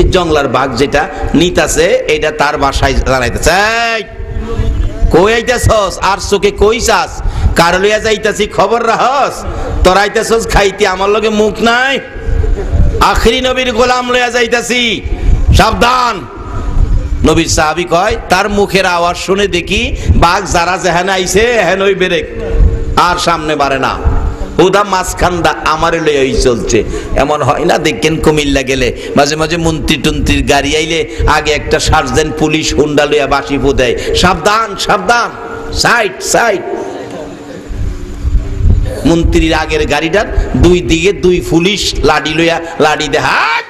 এই জংলার বাঘ যেটা নিতাছে এটা তার বাসায় জানাইতেছে, কই আইতাছস, আর চোখে কই চাস, কার লইয়া যাইতাছি খবর রাখস, তোর আইতাছস খাইতে, আমার লগে মুখ নাই, আখরি নবীর গোলাম লইয়া যাইতাছি, সাবধান। নবীর সাহাবী কয় তার মুখের আওয়াজ শুনে দেখি বাঘ যারা যেখানে আইছে হেন ওই বেরেক, আর সামনে বাড়ে না, হুদা মাঝখানটা আমারে লইয়াই চলছে। এমন হয় না দেখেন কুমিল্লা গেলে মাঝে মাঝে মন্ত্রী টন্ত্রীর গাড়ি আইলে আগে একটা সার্জেন্ট পুলিশ হুন্ডা লইয়া বাঁশি ফু দেয়, সাবধান সাবধান, সাইড সাইড। মন্ত্রীর আগের গাড়িটার দুই দিকে দুই পুলিশ লাঠি লইয়া লাঠি দেয়, হাট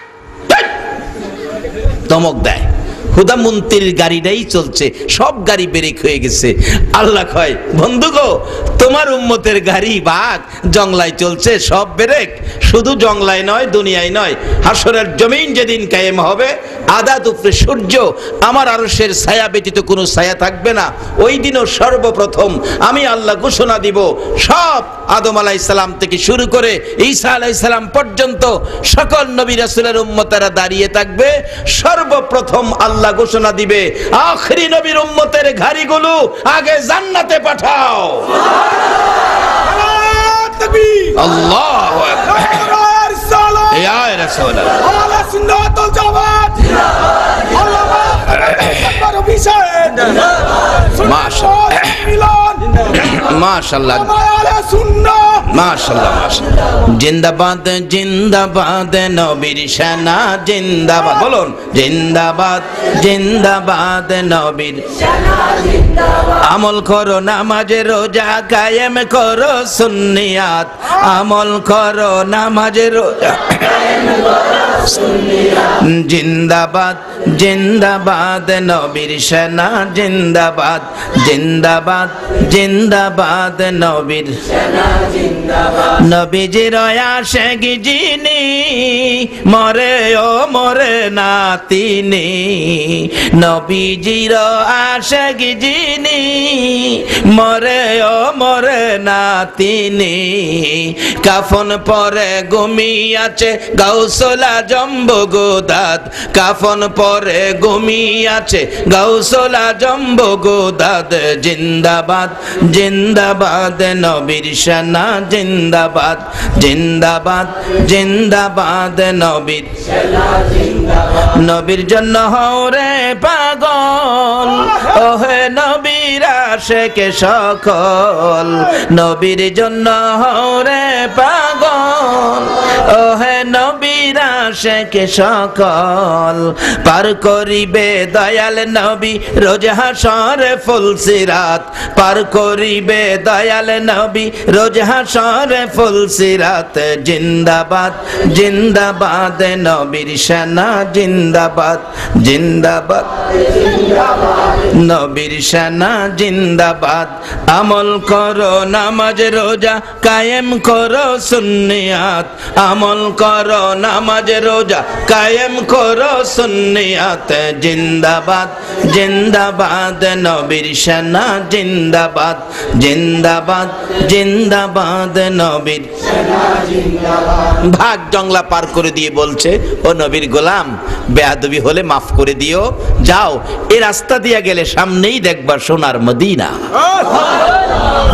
ধমক দেয়। হুদা মন্ত্রীর গাড়িটাই চলছে, সব গাড়ি ব্রেক হয়ে গেছে। আল্লাহ কয় বন্ধু গো, তোমার উম্মতের গাড়ি বাঘ জংলায় চলছে, সব ব্রেক। শুধু জংলায় নয়, দুনিয়ায় নয়, হাসরের জমিন যেদিন কায়েম হবে, আদাত উপরে সূর্য, আমার আরশের ছায়া ব্যতীত কোনো ছায়া থাকবে না। ওই দিনও সর্বপ্রথম আমি আল্লাহ ঘোষণা দিব, সব আদম আলাইহিস সালাম থেকে শুরু করে ঈসা আলাইহিস সালাম পর্যন্ত সকল নবী রাসূলের উম্মতেরা দাঁড়িয়ে থাকবে। সর্বপ্রথম আল্লাহ আল্লাহ ঘোষণা দিবে, আখেরি নবীর উম্মতের ঘাড়িগুলো আগে জান্নাতে পাঠাও। আল্লাহু আকবার। ইয়া রাসূলুল্লাহ। মাশাআল্লাহ মাশাআল্লাহ মাশাআল্লাহ। জিন্দাবাদ জিন্দাবাদ নবীর সেনা জিন্দাবাদ, বলুন জিন্দাবাদ জিন্দাবাদ নবীর সেনা জিন্দাবাদ। আমল করো নামাজ রোজা কায়েম করো সুন্নিয়াত, আমল করো নামাজ রোজা কায়েম করো সুন্নিয়াত। জিন্দাবাদ জিন্দাবাদ নবীর সেনা জিন্দাবাদ, জিন্দাবাদ জিন্দাবাদ নবীর সেনা জিন্দাবাদ। নবীজির আশিক যিনি মরে ও মরে না তিনি, নবীজির আশিক যিনি মরে ও মরে না তিনি। কাফন পরে ঘুমিয়াছে গাউসুল আজম বগদাদ, কাফন পরে ঘুমিয়াছে গাউসুল আজম বগদাদ। জিন্দাবাদ জিন্দাবাদ নবীর সেনা জিন্দাবাদ, জিন্দাবাদ জিন্দাবাদ নবীর সেনা জিন্দাবাদ। নবীর জন্য হও রে পাগল ওহে নবীর আশিক সকল, নবীর জন্য হও রে পাগল ওহে নবীর আশিক সকল। পার করিবে দয়াল নবী রোজ হাসর ফুলসিরাত, পার করিবে দয়াল নবী রোজ হাসর ফুলসিরাত। জিন্দাবাদ জিন্দাবাদ নবীর সেনা জিন্দাবাদ, জিন্দাবাদ নবীর সেনা জিন্দাবাদ। আমল করো নামাজ রোজা কায়েম করো সুন্নিয়াত, আমল করো নামাজ রোজা কায়েম করো সুন্নিয়াত। জিন্দাবাদ জিন্দাবাদ নবীর সেনা জিন্দাবাদ, জিন্দাবাদ জিন্দাবাদ নবীর সেনা জিন্দাবাদ। ভাগ জংলা পার করে দিয়ে বলছে, ও নবীর গোলাম বেয়াদবি হলে মাফ করে দিও, যাও এই রাস্তা দিয়ে গেলে সামনেই দেখবা সোনার মদিনা।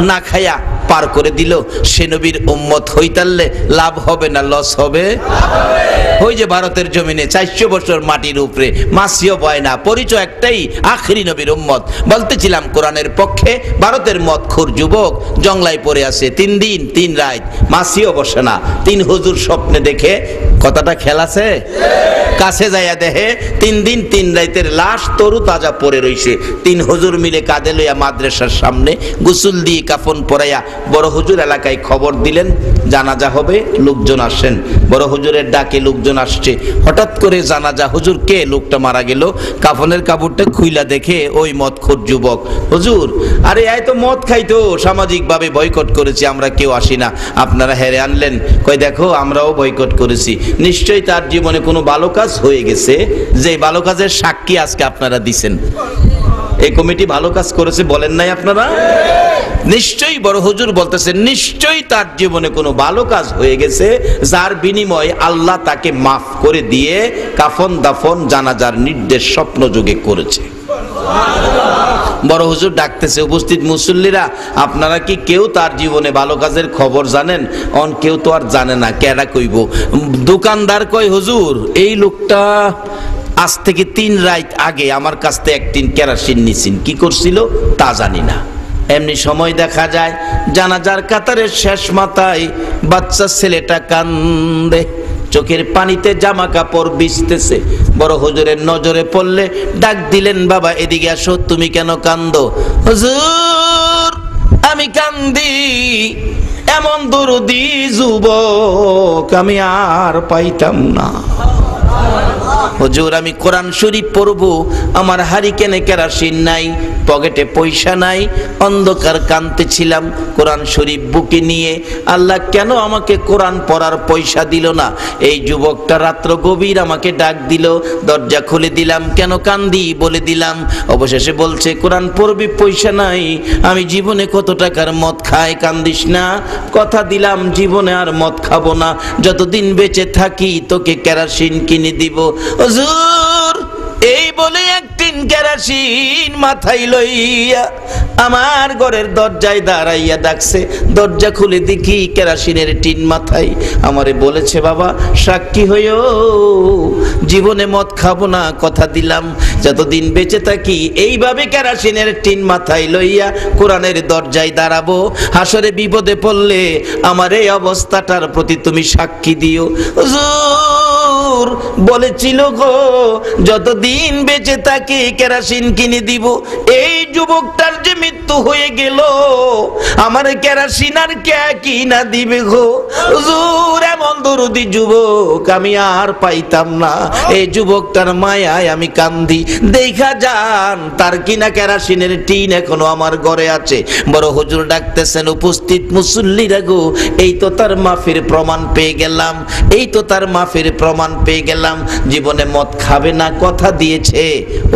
না খায়া পার করে দিল। সে নবীর উম্মত হইতালে লাভ হবে না লস হবে? ওই যে ভারতের জমিনে 400 বছর মাটির উপরে মাসিও বয় না, পরিচয় একটাই আখেরি নবীর উম্মত। বলতেছিলাম কোরআনের পক্ষে ভারতের মদখোর যুবক জংলায় পড়ে আছে 3 দিন 3 রাত, মাসিও বসে না। 3 হুজুর স্বপ্নে দেখে, কথাটা খেল আছে, কাছে যাইয়া দেখে 3 দিন 3 রাতের লাশ তরু তাজা পড়ে রইছে। 3 হুজুর মিলে কাঁধে লইয়া মাদ্রাসার সামনে গোসল দিয়ে কাফন পরাইয়া বড় হুজুর এলাকায় খবর দিলেন জানাজা হবে, লোকজন আসেন। বড় হুজুরের ডাকে লোকজন আসছে। হঠাৎ করে জানাজা, হুজুর কে লোকটা মারা গেল? কাফনের কাপড়টা খুইলা দেখে ওই মদখোর যুবক। হুজুর, আরে এই তো মদ খাইতো, সামাজিক ভাবে বয়কট করেছি, আমরা কেউ আসি না, আপনারা হেরে আনলেন। কই দেখো আমরাও বয়কট করেছি। নিশ্চয়ই তার জীবনে কোনো ভালো কাজ হয়ে গেছে, যে ভালো কাজের সাক্ষী আজকে আপনারা দিছেন। এই কমিটি ভালো কাজ করেছে বলেন নাই আপনারা? নিশ্চয়ই বড় হুজুর বলতেছেন, নিশ্চয়ই তার জীবনে কোনো ভালো কাজ হয়ে গেছে, যার বিনিময়ে আল্লাহ তাকে মাফ করে দিয়ে কাফন দাফন জানাজার নির্দেশ স্বপ্ন যোগে করেছে। বড় হুজুর ডাকতেছে, উপস্থিত মুসল্লিরা, আপনারা কি কেউ তার জীবনে ভালো কাজের খবর জানেন? অন কেউ তো আর জানে না, কেডা কইব? দোকানদার কয়, হুজুর এই লোকটা আজ থেকে 3 রাত আগে আমার কাছ থেকে 1 টিন কেরোসিন নিছেন, কি করছিল তা জানি না। এমনি সময় দেখা যায় জানাজার কাতারের শেষ মাথায় বাচ্চা ছেলেটা কান্দে, চোখের পানিতে জামা কাপড় ভিজতেছে। বড় হুজুরের নজরে পড়লে ডাক দিলেন, বাবা এদিকে আসো, তুমি কেন কান্দো? হুজুর আমি কান্দি, এমন দরদি যুবক আমি আর পাইতাম না। হুজুর আমি কোরআন শরীফ পড়বো, আমার হারিকেনে কেরোসিন নাই, পকেটে পয়সা নাই, অন্ধকার কাঁদতেছিলাম কোরআন শরীফ বুকে নিয়ে। আল্লাহ কেন আমাকে কোরআন পড়ার পয়সা দিল না? এই যুবকটা রাত্র গভীর আমাকে ডাক দিল, দরজা খুলে দিলাম, কেন কান্দি বলে দিলাম। অবশেষে বলছে, কোরআন পড়বি পয়সা নাই, আমি জীবনে কত টাকার মদ খাই, কান্দিস না, কথা দিলাম জীবনে আর মদ খাবো না, যতদিন বেঁচে থাকি তোকে কেরোসিন কিনে দিব। হুজুর এই বলে একদিন কেরাসিন মাথায় লইয়া আমার ঘরের দরজায় দাঁড়াইয়া ডাকছে। দরজা খুলে দেখি কেরাসিনের টিন মাথায়। আমারে বলেছে, বাবা সাক্ষী হইও, জীবনে মদ খাবো না, কথা দিলাম যতদিন বেঁচে থাকি এইভাবে কেরাসিনের টিন মাথায় লইয়া কোরআনের দরজায় দাঁড়াবো। হাসরে বিপদে পড়লে আমার এই অবস্থাটার প্রতি তুমি সাক্ষী দিও। হুজুর বলেছিল গো যতদিন বেঁচে থাকি কেরাসিন কিনে দিব। এই যুবকটার যে মৃত্যু হয়ে গেল, আমার কেরাসিন আর কে কিনা দিবে গো। হুজুর এমন দরদি যুবক আমি আর পাইতাম না। এই যুবকটার মায়ায় আমি কান্দি। দেখা যান তার কিনা কেরাসিনের টিন এখনো আমার ঘরে আছে। বড় হুজুর ডাকতেছেন, উপস্থিত মুসল্লিরা গো, এই তো তার মাফির প্রমাণ পেয়ে গেলাম, এই তো তার মাফির প্রমাণ পেয়ে গেলাম। জীবনে মদ খাবে না কথা দিয়েছে।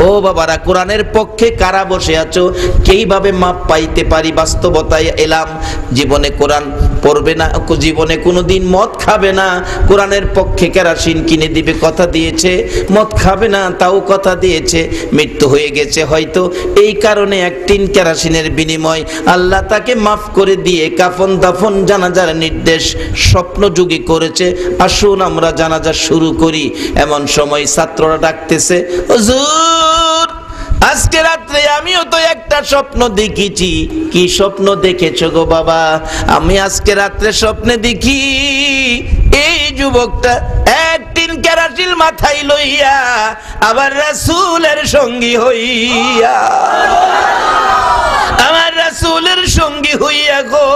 ও বাবারা, কোরআনের পক্ষে কারা বসে আছো? কিভাবে মাপ পাইতে পারি? বাস্তবতায় এলাম। জীবনে কোরআন পড়বে না, জীবনে কোনোদিন মদ খাবে না, কোরআনের পক্ষে কেরাসিন কিনে দিবে কথা দিয়েছে। মদ খাবে না তাও কথা দিয়েছে। মৃত্যু হয়ে গেছে হয়তো, এই কারণে এক টিন কেরাসিনের বিনিময় আল্লাহ তাকে মাফ করে দিয়ে কাফন দাফন জানাজার নির্দেশ স্বপ্নযোগী করেছে। আসুন আমরা জানাজা শুরু করি। এমন সময় ছাত্ররা ডাকতেছে, হুজুর আজকে রাত্রে আমিও তো একটা স্বপ্ন দেখেছি। কি স্বপ্ন দেখেছো গো বাবা? আমি আজকে রাত্রে স্বপ্নে দেখি এই যুবকটা এক টিন কেরাসিন মাথায় লইয়া আবার রাসূলের সঙ্গী হইয়া, আমার রাসূলের সঙ্গী হইয়া গো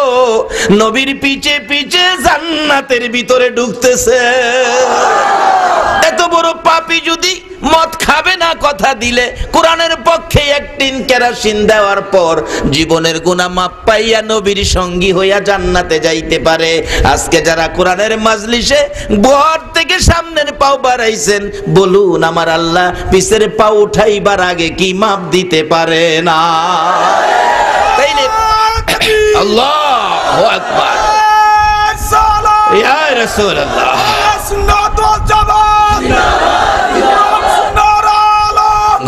নবীর পিছে পিছে জান্নাতের ভিতরে ঢুকতেছে। এত বড় পাপী যদি মদ খাবে না কথা দিলে, কোরআনের পক্ষে এক টিন কেরাসিন দেওয়ার পর জীবনের গুনাহ মাপ পাইয়া নবীর সঙ্গী হইয়া জান্নাতে যাইতে পারে। আজকে যারা কোরআনের মাজলিসে ঘর থেকে সামনের পাও বাড়াইছেন, বলুন আমার আল্লাহ পিছের পা উঠাইবার আগে কি মাপ দিতে পারে না? আল্লাহু আকবার, ইয়া রাসূলুল্লাহ।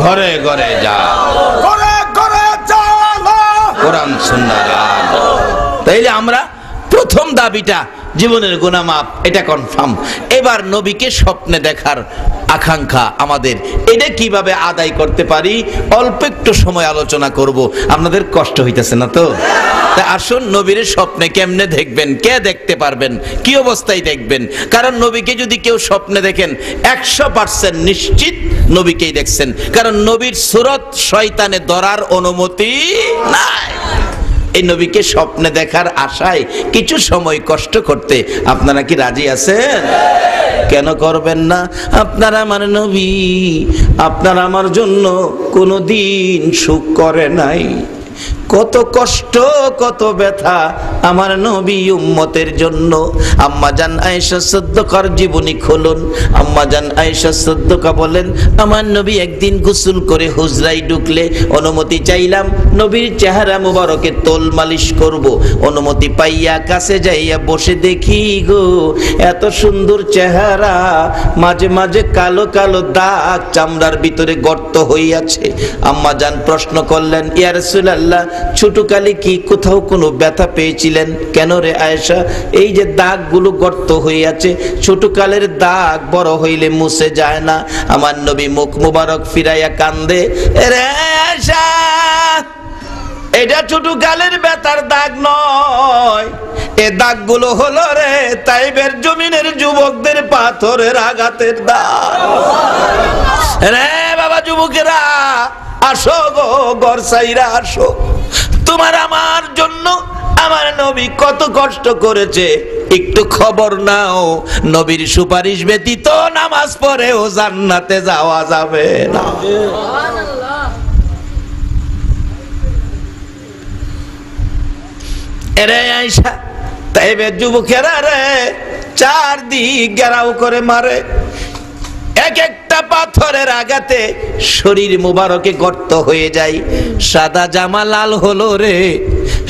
ঘরে ঘরে যা, কোরআন সুন্নাহর আলো। তাইলে আমরা প্রথম দাবিটা জীবনের গুনাহ মাপ, এটা কনফার্ম। এবার নবীকে স্বপ্নে দেখার আকাঙ্ক্ষা আমাদের, এটা কিভাবে আদায় করতে পারি অল্প একটু সময় আলোচনা করব। আপনাদের কষ্ট হইতেছে না তো? তা আসুন, নবীর স্বপ্নে কেমনে দেখবেন, কে দেখতে পারবেন, কি অবস্থায় দেখবেন? কারণ নবীকে যদি কেউ স্বপ্নে দেখেন 100% নিশ্চিত নবীকেই দেখছেন। কারণ নবীর সুরত শয়তানে ধরার অনুমতি নাই। এই নবীকে স্বপ্নে দেখার আশায় কিছু সময় কষ্ট করতে আপনারা কি রাজি আছেন? কেন করবেন না? আপনারা আমার নবী, আপনারা আমার জন্য কোনোদিন সুখ করে নাই। কত কষ্ট কত ব্যথা আমার নবী উম্মতের জন্য। আম্মা জান আয়েশা সিদ্দিকার জীবনী খুলুন। আম্মা জান আয়েশা সিদ্দিকা বলেন, আমার নবী একদিন গোসল করে হুজরায় ঢুকলে অনুমতি চাইলাম নবীর চেহারা মুবারকে তোল মালিশ করব। অনুমতি পাইয়া কাছে যাইয়া বসে দেখি গো এত সুন্দর চেহারা, মাঝে মাঝে কালো কালো দাগ, চামড়ার ভিতরে গর্ত হইয়াছে। আম্মা জান প্রশ্ন করলেন, ইয়া রাসূলুল্লাহ ছোটকালে কি কোথাও কোনো ব্যথা পেয়েছিলেন? কেন রে আয়েশা? এই যে দাগগুলো গর্ত হয়ে আছে, ছোটকালের দাগ বড় হইলে মুছে যায় না। আমার নবী মুখ মুবারক ফিরাইয়া কান্দে, রে আয়েশা এটা ছোটকালের ব্যথার দাগ নয়, এ দাগগুলো হলো রে তাইবের জমিনের যুবকদের পাথরের আঘাতের দাগ। রে বাবা যুবকেরা আসো গো, ঘর ছাইরা আসো। তোমার আমার জন্য আমার নবী কত কষ্ট করেছে একটু খবর নাও। নবীর সুপারিশ ব্যতীত নামাজ পড়েও জান্নাতে যাওয়া যাবে না। এরে আয়েশা, তাইবের যুবকেরা রে চারদিক ঘেরাও করে মারে। এক একটা পাথরের আঘাতে শরীর মুবারকে গর্ত হয়ে যায়। সাদা জামা লাল হলো রে,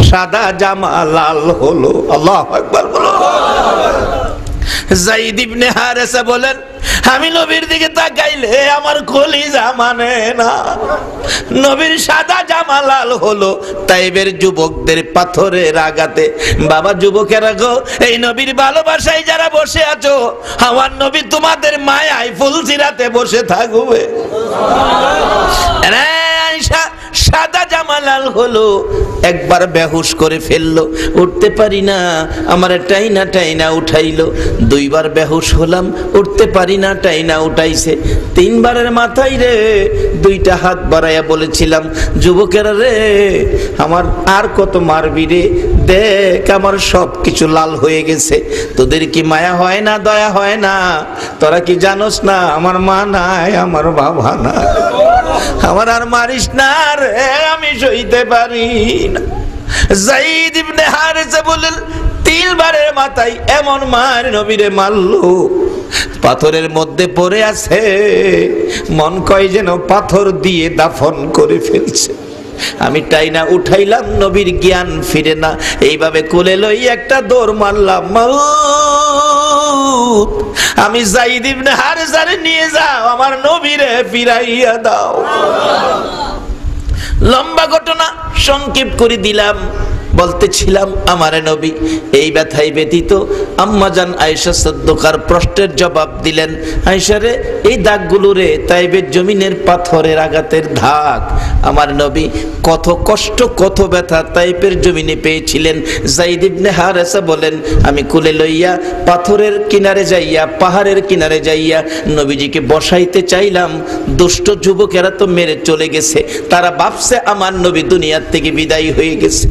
সাদা জামা লাল হলো। আল্লাহু আকবার বলো। যায়েদ ইবনে হারেসা বলেন, আমি নবীর দিকে তাকাইলে আমার কলিজা মানে না। নবীর সাদা জামা লাল হলো তাইবের যুবকদের পাথরের আঘাতে। বাবা যুবকেরা গো, এই নবীর ভালোবাসায় যারা বসে আছো, আমার নবী তোমাদের মায়ায় ফুলসিরাতে বসে থাকবে। আয়েশা সাদা জামা লাল হলো, একবার বেহুশ করে ফেললো, উঠতে পারি না, আমার টাইনা টাইনা উঠাইলো। দুইবার বেহুশ হলাম, উঠতে পারি না, টাইনা উঠাইছে। তিনবারের মাথায় রে দুইটা হাত বাড়াইয়া বলেছিলাম, যুবকেরা রে, আমার আর কত মারবি রে, দেখ আমার সব কিছু লাল হয়ে গেছে। তোদের কি মায়া হয় না, দয়া হয় না? তোরা কি জানোস না আমার মা নাই, আমার বাবা নাই, আমার আর মারিস না রে, আমি সইতে পারি না। যায়েদ ইবনে হারেসা বলেন, তিনবারের মাথায় এমন মার নবীরে মারলো, পাথরের মধ্যে পড়ে আছে, মন কয় যেন পাথর দিয়ে দাফন করে ফেলছে। আমি টাইনা উঠাইলাম, নবীর জ্ঞান ফিরে না। এইভাবে কোলে লই একটা দৌড় মারলাম, মাউত আমি যায়েদ ইবনে হারেসারে নিয়ে যাও, আমার নবীরে ফিরাইয়া দাও। লম্বা ঘটনা সংক্ষেপ করে দিলাম। বলতেছিলাম, আমার নবী এই ব্যথায় ব্যতীত আম্মাজান আয়েশা সিদ্দিকার প্রশ্নের জবাব দিলেন, আয়েশা রে, এই দাগগুলো রে তাইবের জমিনের পাথরের আঘাতের দাগ। আমার নবী কত কষ্ট, কত ব্যথা তাইবের জমিনে পেয়েছিলেন। যায়েদ ইবনে হারেসা বলেন, আমি কোলে লইয়া পাথরের কিনারে যাইয়া, পাহাড়ের কিনারে যাইয়া নবীজিকে বসাইতে চাইলাম। দুষ্ট যুবকেরা তো মেরে চলে গেছে, তারা ভাবছে আমার নবী দুনিয়ার থেকে বিদায় হয়ে গেছে।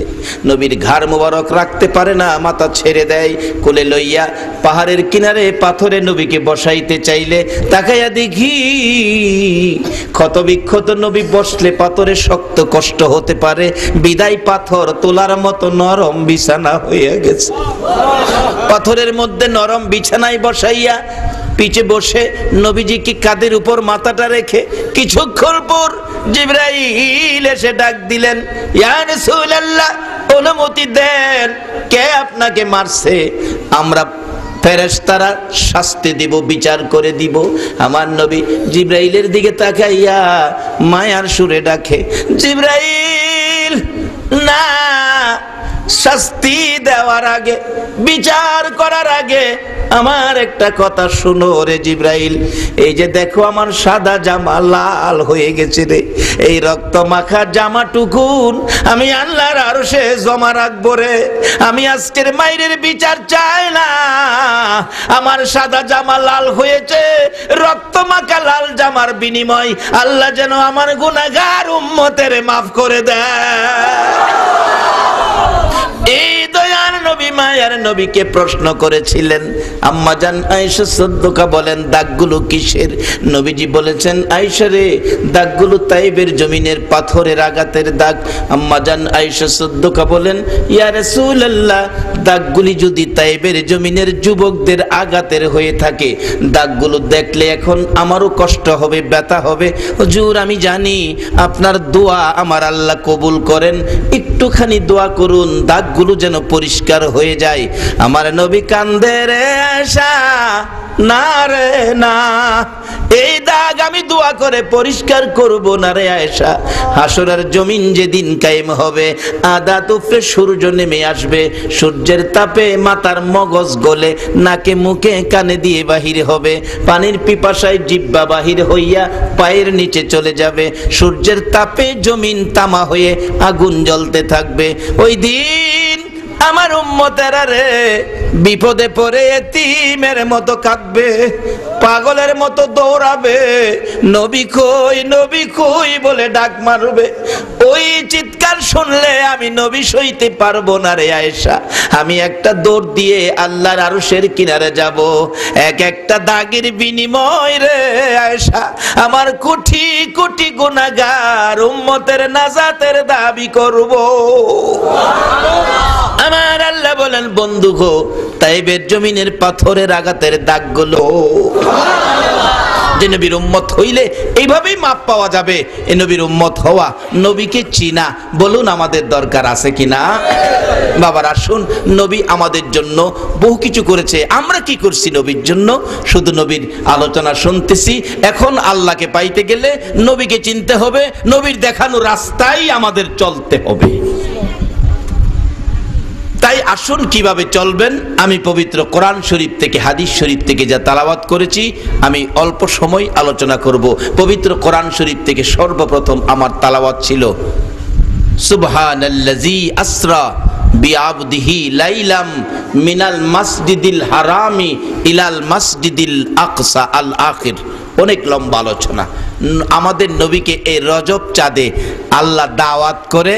নবীর ঘাড় মোবারক রাখতে পারে না, মাথা ছেড়ে দেয়। কোলে লইয়া পাহাড়ের কিনারে পাথরে নবীকে বসাইতে চাইলে তাকাইয়া দেখি ক্ষত বিক্ষত নবী বসলে পাথরে শক্ত কষ্ট হতে পারে, বিদায় পাথর তোলার মতো নরম বিছানা হয়ে গেছে। পাথরের মধ্যে নরম বিছানায় বসাইয়া পিছে বসে নবীজিকে কাঁধের উপর মাথাটা রেখে কিছুক্ষণ পর জিবরাইল এসে ডাক দিলেন, ইয়া রাসূলুল্লাহ, অনুমতি দেন, কে আপনাকে মারছে? আমরা ফেরেশতারা শাস্তি দিব, বিচার করে দিব। আমার নবী জিবরাইলের দিকে তাকাইয়া মায়ার সুরে ডাকে, জিবরাইল না, শাস্তি দেওয়ার আগে, বিচার করার আগে আমার একটা কথা শুনো রে জিবরাইল। এই যে দেখো আমার সাদা জামা লাল হয়ে গেছে রে, এই রক্ত মাখা জামাটুকুন আমি আল্লাহর আরশে জমা রাখবো রে। আমি আজকের মাইরের বিচার চাই না, আমার সাদা জামা লাল হয়েছে, রক্ত মাখা লাল জামার বিনিময় আল্লাহ যেন আমার গুনাহগার উম্মতের মাফ করে দেয়। এই দয়ার নবী মায়ার নবীকে প্রশ্ন করেছিলেন। আম্মাজান আয়েশা সিদ্দিকা বলেন, দাগগুলো কিসের? নবীজি বলেছেন, আয়েশা রে, দাগগুলো তাইবের জমিনের পাথরের আঘাতের দাগ। আম্মাজান আয়েশা সিদ্দিকা বলেন, ইয়া রাসূলুল্লাহ, দাগগুলি যদি তাইবের জমিনের যুবকদের আঘাতের হয়ে থাকে, দাগগুলো দেখলে এখন আমারও কষ্ট হবে, ব্যথা হবে। হুজুর, আমি জানি আপনার দোয়া আমার আল্লাহ কবুল করেন, একটুখানি দোয়া করুন, দাগগুলো যেন পরিষ্কার হয়ে যায়। আমার নবী কান্দে রে আয়েশা, না রে না, এই দাগ আমি দোয়া করে পরিষ্কার করব না রে আয়েশা। হাসরের জমিন যেদিন কায়েম হবে, আদাত উপরে সূর্য নেমে আসবে, সূর্যের তাপে মাথার মগজ গলে নাকে মুখে কানে দিয়ে বাহির হবে, পানির পিপাসায় জিহ্বা বাহির হইয়া পায়ের নিচে চলে যাবে, সূর্যের তাপে জমিন তামা হয়ে আগুন জ্বলতে থাকবে। ওই দিন আমার উম্মতেরা রে বিপদে পড়ে এতিমের মতো কাঁদবে, পাগলের মতো দৌড়াবে, নবী কই, নবী কই বলে ডাক মারবে। ওই চিৎকার শুনলে আমি নবী সইতে পারবো না রে আয়েশা। আমি একটা দৌড় দিয়ে আল্লাহর আরশের কিনারে যাব, এক একটা দাগের বিনিময় রে আয়েশা আমার কোটি কোটি গুনাহগার উম্মতের নাজাতের দাবি করব। আমার আল্লাহ বলেন, বন্ধু গো, তাইবের জমিনের পাথরের আঘাতের দাগগুলো যে নবীর উম্মত হইলে এইভাবেই মাপ পাওয়া যাবে। এই নবীর উম্মত হওয়া, নবীকে চিনা, বলুন আমাদের দরকার আছে কিনা? বাবার আসুন, নবী আমাদের জন্য বহু কিছু করেছে, আমরা কি করছি নবীর জন্য? শুধু নবীর আলোচনা শুনতেছি। এখন আল্লাহকে পাইতে গেলে নবীকে চিনতে হবে, নবীর দেখানো রাস্তায় আমাদের চলতে হবে। তাই আসুন কিভাবে চলবেন, আমি পবিত্র কোরআন শরীফ থেকে, হাদিস শরীফ থেকে যা তেলাওয়াত করেছি আমি অল্প সময় আলোচনা করব। পবিত্র কোরআন শরীফ থেকে সর্বপ্রথম আমার তেলাওয়াত ছিল সুবহানাল্লাযী আসরা বিআবদিহি লাইলাম মিনাল মাসজিদিল হারামি ইলাল মাসজিদিল আকসা আল আখির। অনেক লম্বা আলোচনা। আমাদের নবীকে এই রজব চাঁদে আল্লাহ দাওয়াত করে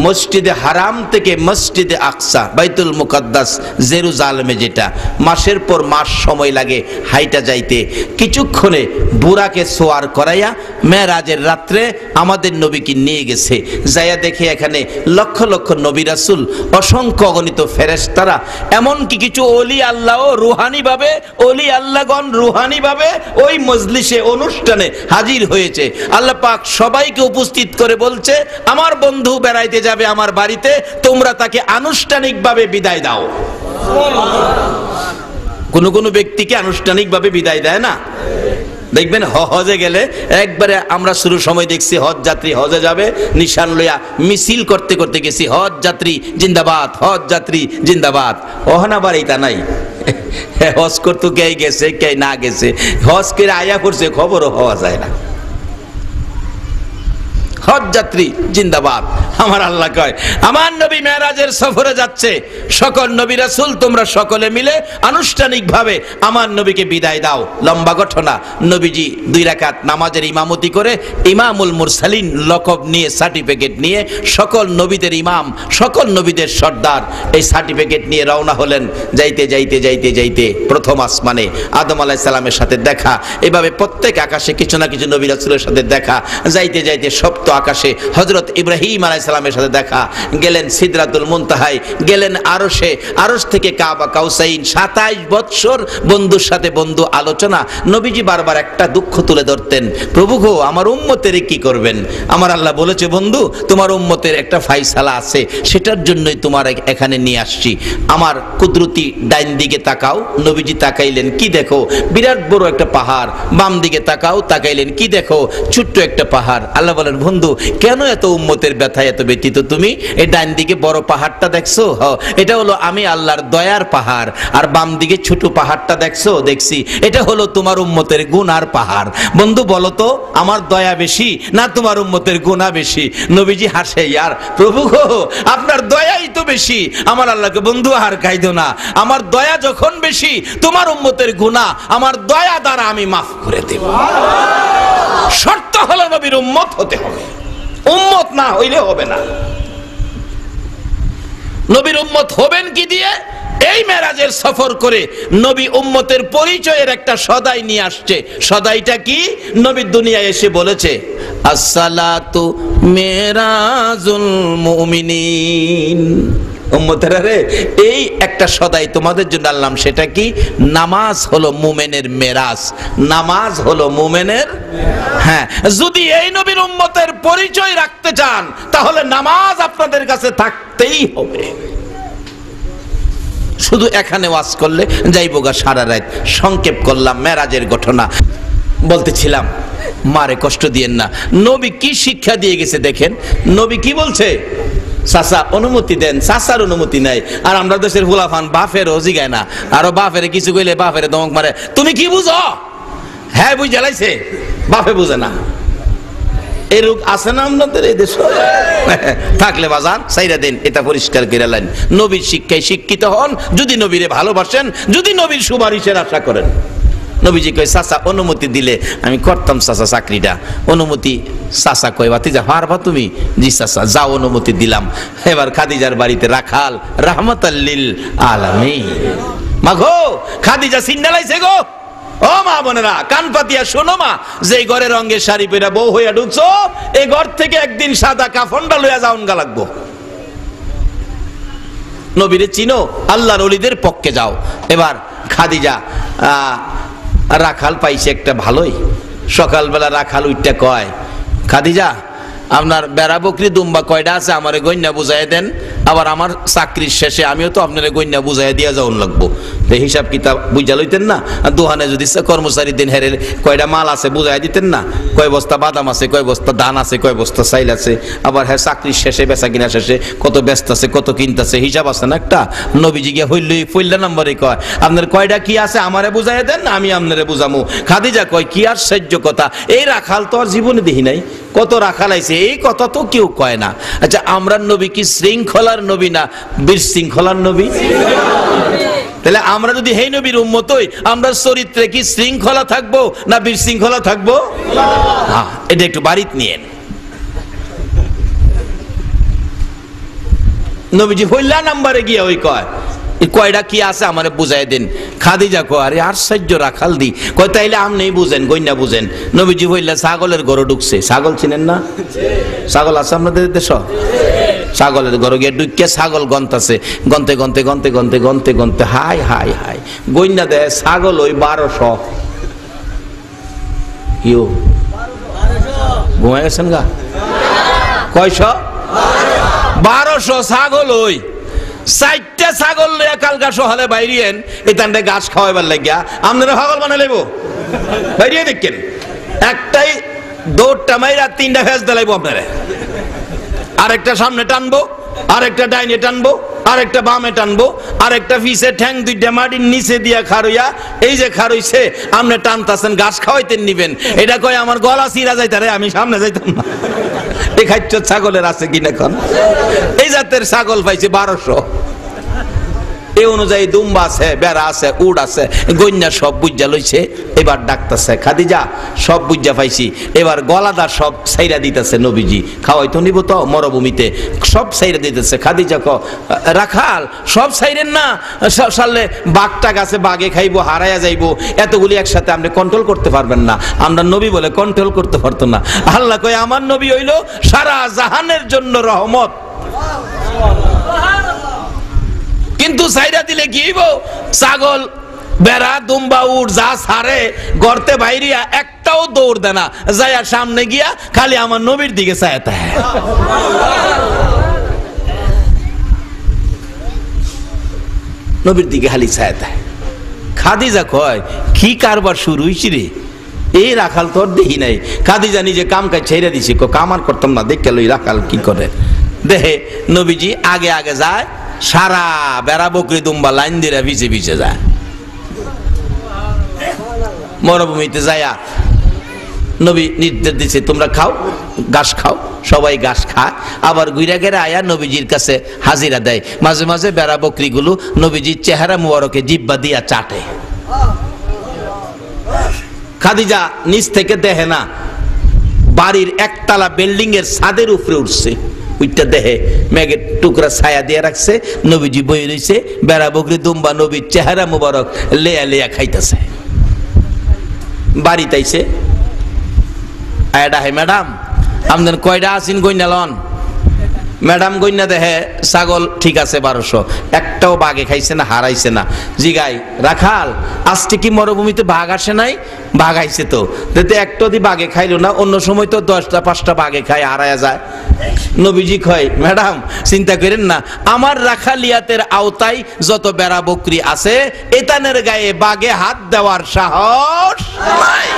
মসজিদে হারাম থেকে মসজিদে আকসা, বাইতুল মুকাদ্দাস, জেরুজালেমে, যেটা মাসের পর মাস সময় লাগে হাইটা যাইতে, কিছুক্ষণে বুরাকে সোয়ার করাইয়া মেরাজের রাত্রে আমাদের নবীকে নিয়ে গেছে। যাইয়া দেখে এখানে লক্ষ লক্ষ নবী রাসূল, অসংখ্য অগণিত ফেরেশতারা, এমনকি কিছু ওলি আল্লাহ রুহানি ভাবে, ওলি আল্লাহগণ রুহানি ভাবে ওই মজলিসে, অনুষ্ঠানে হাজির হয়েছে। আল্লাহ পাক সবাইকে উপস্থিত করে বলছে, আমার বন্ধু বেড়াইতে যাবে আমার বাড়িতে, তোমরা তাকে আনুষ্ঠানিকভাবে বিদায় দাও। কোন কোন ব্যক্তিকে আনুষ্ঠানিকভাবে বিদায় দেয় না। দেখবেন হজে গেলে একবারে, আমরা শুরু সময় দেখছি হজ যাত্রী হজে যাবে, নিশান লইয়া মিছিল করতে করতে গেছি, হজ যাত্রী জিন্দাবাদ, হজ যাত্রী জিন্দাবাদ। ওহানা বাড়িটা নাই, হজ করতে কে গেছে কে না গেছে, হজ কে আয়া করছে খবরও হওয়া যায় না। হজ যাত্রী জিন্দাবাদ। আমার আল্লাহ কয়, আমার নবী মেরাজের সফরে যাচ্ছে, সকল নবী রাসূল তোমরা সকলে মিলে আনুষ্ঠানিকভাবে আমার নবীকে বিদায় দাও। লম্বা ঘটনা। নবীজি 2 রাকাত নামাজের ইমামতি করে ইমামুল মুরসালিন লকব নিয়ে, সার্টিফিকেট নিয়ে, সকল নবীদের ইমাম, সকল নবীদের সর্দার, এই সার্টিফিকেট নিয়ে রওনা হলেন। যাইতে যাইতে যাইতে যাইতে প্রথম আসমানে আদম আলাইহিস সালামের সাথে দেখা, এভাবে প্রত্যেক আকাশে কিছু না কিছু নবী রাসূলের সাথে দেখা, যাইতে যাইতে সপ্ত আকাশে হযরত ইব্রাহিম আলাইহিস সালামের সাথে দেখা, গেলেন সিদরাতুল মুনতাহায়, গেলেন আরশে, আরশ থেকে কাবা কাউসাইন, 27 বৎসর বন্ধুর সাথে বন্ধু আলোচনা। নবীজি বারবার একটা দুঃখ তুলে ধরতেন, প্রভু গো আমার উম্মতের কি করবেন? আমার আল্লাহ বলেছে, বন্ধু তোমার উম্মতের একটা ফায়সালা আছে, সেটার জন্যই তোমার এখানে নিয়ে আসছি। আমার কুদরতি ডাইন দিকে তাকাও, নবীজি তাকাইলেন, কি দেখো? বিরাট বড় একটা পাহাড়। বাম দিকে তাকাও, তাকাইলেন, কি দেখো? ছোট্ট একটা পাহাড়। আল্লাহ বলেন, বন্ধু কেন এত উম্মতের ব্যথায় এত ব্যথিত তুমি? এই ডান দিকে বড় পাহাড়টা দেখছো? এটা হলো আমি আল্লাহর দয়ার পাহাড়। আর বাম দিকে ছোট পাহাড়টা দেখছো? দেখছি। এটা হলো তোমার উম্মতের গুনার পাহাড়। বন্ধু বলো তো, আমার দয়া বেশি না তোমার উম্মতের গুনাহ বেশি? নবীজি হাসে, ইয়ার প্রভু গো আপনার দয়াই তো বেশি। আমার আল্লাহকে, বন্ধু আর কাইদো না, আমার দয়া যখন বেশি, তোমার উম্মতের গুনাহ আমার দয়া দ্বারা আমি মাফ করে দেব। শর্ত হলো নবীর উম্মত হতে হবে, উম্মত না হইলে হবে না। নবীর উম্মত হবেন কি দিয়ে? এই মেরাজের সফর করে নবী উম্মতের পরিচয়ের একটা সদাই নিয়ে আসছে। সদাইটা কি? নবী দুনিয়ায় এসে বলেছে, আসসালাতু মেরাজুল মুমিনিন। উম্মতেরা রে, এই একটা সদাই তোমাদের জন্য আনলাম। সেটা কি? নামাজ হলো মুমিনের মেরাজ, নামাজ হলো মুমিনের। হ্যাঁ, যদি এই নবীর উম্মতের পরিচয় রাখতে চান, তাহলে নামাজ আপনাদের কাছে থাকতেই হবে। শুধু এখানে ওয়াজ করলে যাইবোগা সারা রাত। সংক্ষেপ করলাম মেরাজের ঘটনা। বলতেছিলাম, মারে কষ্ট দিয়েন না। নবী কি শিক্ষা দিয়ে গেছে দেখেন। নবী কি বলছে? চাচা অনুমতি দেন, চাচার অনুমতি নাই। আর আমরা দেশের ফুলাফান বাফের জিগায় না, আরো বাফের কিছু কইলে বাফের দমক মারে, তুমি কি বুঝো? হ্যাঁ বুঝ জ্বালাইছে, বাফে বুঝে না। এই রোগ আছে না আপনাদের এই দেশে? থাকলে বাজান সাইরা দেন, এটা পরিষ্কার করে লাইন। নবীর শিক্ষায় শিক্ষিত হন, যদি নবীরে ভালোবাসেন, যদি নবীর সুপারিশের আশা করেন। নবীজি কয়, চাচা অনুমতি দিলে আমি করতাম চাচা চাকরিটা। অনুমতি চাচা কয়, বাতিজা পারবা তুমি? জি চাচা, যাও অনুমতি দিলাম। এবার খাদিজার বাড়িতে রাখাল, রাহমাতাল লিল আলামিন। মা গো, খাদিজা সিন্নালাইছে গো। ও মা বোনেরা, কান পাতিয়া শোনো মা, যে ঘরে রঙের শাড়ি পরে বউ হইয়া ঢুকছো, এই ঘর থেকে একদিন সাদা কাফনটা লইয়া যাওন গা লাগবো। নবীরে চিনো, আল্লাহর ওলিদের পক্ষে যাও। এবার খাদিজা রাখাল পাইছে একটা ভালোই। সকালবেলা রাখাল উঠতে কয়, খাদিজা আপনার বেড়া বকরি দুম্বা কয়টা আছে আমারে গইন্যা বুঝাই দেন, আবার আমার চাকরির শেষে আমিও তো আপনার গইন্যা বুঝাই দিয়া যাওন লাগবো। হিসাব কিতাব বুঝা লইতেন না, দোহানে যদি কর্মচারী দিন হেরে কয়টা মাল আছে বুঝাই দিতেন না, কয় বস্তা বাদাম আছে, কয় বস্তা ধান আছে, কয় বস্তা চাইল আছে, আবার হ্যাঁ চাকরির শেষে বেচা কিনা শেষে কত ব্যস্ত আছে, কত কিনতেছে, হিসাব আছে না একটা। নবীজি গিয়ে হইলই ফইল্লা নম্বরে কয় আপনার কয়টা কি আছে আমারে বুঝাই দেন, আমি আপনারে বুঝামু। খাদিজা কয় কি আর সহ্য কথা, এই রাখাল তো আর জীবনে দেখি নাই, কত রাখাল আইছে, এই কথা তো কেউ কয় না। আচ্ছা আমরা নবী কি শৃঙ্খলার নবী না বিশৃঙ্খলার নবী? তাহলে আমরা যদি হেই নবীর উম্মত হই, আমরা চরিত্রে কি শৃঙ্খলা থাকবো না বিশৃঙ্খলা থাকবো? হ্যাঁ, এটা একটু বাড়িতে নিয়েন। নবীজি হইলা নাম্বারে গিয়া ওই কয় কয়টা কি আছে আমারে বুঝাই দেন। খাদিজা কয় আরে আশ্চর্য রাখাল দি, কয় তাইলে আপনি বুঝেন, গইনা বুঝেন। নবীজি হইলা ছাগলের ঘরে ঢুকছে, ছাগল চিনেন না? ছাগল আছে আপনাদের দেশ? ছাগলের ঘরে গিয়ে ঢুকে ছাগল গন্তাছে, গন্তে গন্তে গন্তে গন্তে গন্তে গন্তে হাই হাই হাই গইনা দেয় ছাগল ওই 1200। ইউ ঘুমায় গেছেন গা? কয়শ? 1200 ছাগল। ওই 4টা ছাগল কালকা সহালে বাইরিয়েন এখানটায় ঘাস খাওয়াইবার লাগিয়া আপনারা ছাগল বানাই লেব বাইরিয়ে দেখেন, একটাই দৌড়টা মাইরা 3টা ফেস দিলাইবো আপনারা, আরেকটা সামনে টানবো, আরেকটা ডাইনে টানবো, আরেকটা বামে টানবো, আরেকটা পিছে ঠ্যাং 2টা মাটির নিচে দিয়া খারইয়া, এই যে খারইছে আপনি টানতাছেন ঘাস খাওয়াইতেন নিবেন। এটা কয় আমার গলা চিরা যাইতারে, আমি সামনে যাইতাম না। এই খাচ্ছ ছাগলের আছে কিনা এখন? এই জাতের ছাগল পাইছে 1200। এই অনুযায়ী দুম্বা আছে, বেড়া আছে, উড আছে, গইন্যা সব বুঝা লইছে। এবার ডাকতেছে খাদিজা সব বুঝা পাইছি, এবার গলাদা সব ছাইরা দিতেছে। নবীজি খাওয়াইতো নিব তো মরুভূমিতে, সব ছাইরা দিতেছে। খাদিজা ক রাখাল সব ছাইরেন না, সালে বাঘটা গাছে বাঘে খাইবো, হারাইয়া যাইবো, এতগুলি একসাথে আপনি কন্ট্রোল করতে পারবেন না। আমরা নবী বলে কন্ট্রোল করতে পারতো না। আল্লাহ কয় আমার নবী হইল সারা জাহানের জন্য রহমত, কিন্তু ছাইরা দিলে কি হইব? ছাগল বেড়া দুম্বা উঠ যা ছাড়ে গর্তে বাইরিয়া একটাও দৌড় দেয় না, যাইয়া সামনে গিয়া খালি আমার নবীর দিকে চাইতে হয়, নবীর দিকে খালি চাইতে হয়। খাদিজা কয় কি কারবার শুরু হইছি রে, এই রাখাল তোর দেখি নাই। খাদিজা নিজে কাম কাজ ছেড়ে দিছি, কাম আর করতাম না, দেখে লই রাখাল কি করে। দেহে নবীজি আগে আগে যায়, সারা বেড়া বকরি দুম্বা লাইন দিয়ে পিছে পিছে যায়। মরুভূমিতে যায়া নবী নির্দেশ দিচ্ছে তোমরা খাও, ঘাস খাও। সবাই ঘাস খায়, আবার গুইরা গেরা আয়া নবীজির কাছে হাজিরা দেয়। মাঝে মাঝে বেড়া বকরিগুলো নবীজির চেহারা মুবারকে জিব্বা দিয়া চাটে। খাদিজা নিচ থেকে দেখে না, বাড়ির একতলা বিল্ডিং এর ছাদের উপরে উঠছে, ওইটা দেখে মেঘের টুকরা ছায়া দিয়ে রাখছে। নবীজি বই রয়েছে, বেড়া বকরি দুম্বা নবীর চেহারা মুবারক লেয়া লেয়া খাইতেছে। বাড়িতে আইছে, আয়ডা হে ম্যাডাম আমাদের কয়টা আসিন গইনা লন? ম্যাডাম গইনা দেখে ছাগল ঠিক আছে 1200, একটাও বাঘে খাইছে না, হারাইছে না। জিগাই রাখাল আজকে কি মরুভূমিতে বাঘ আসে নাই? বাঘ আইছে তো, দেখতে একটা দি বাঘে খাইলো না, অন্য সময় তো 10টা 5টা বাঘে খায়, হারায়া যায়। নবীজি কয় ম্যাডাম চিন্তা করেন না, আমার রাখালিয়াতের আওতায় যত বেড়া বকরি আছে এতানের গায়ে বাঘে হাত দেওয়ার সাহস নাই।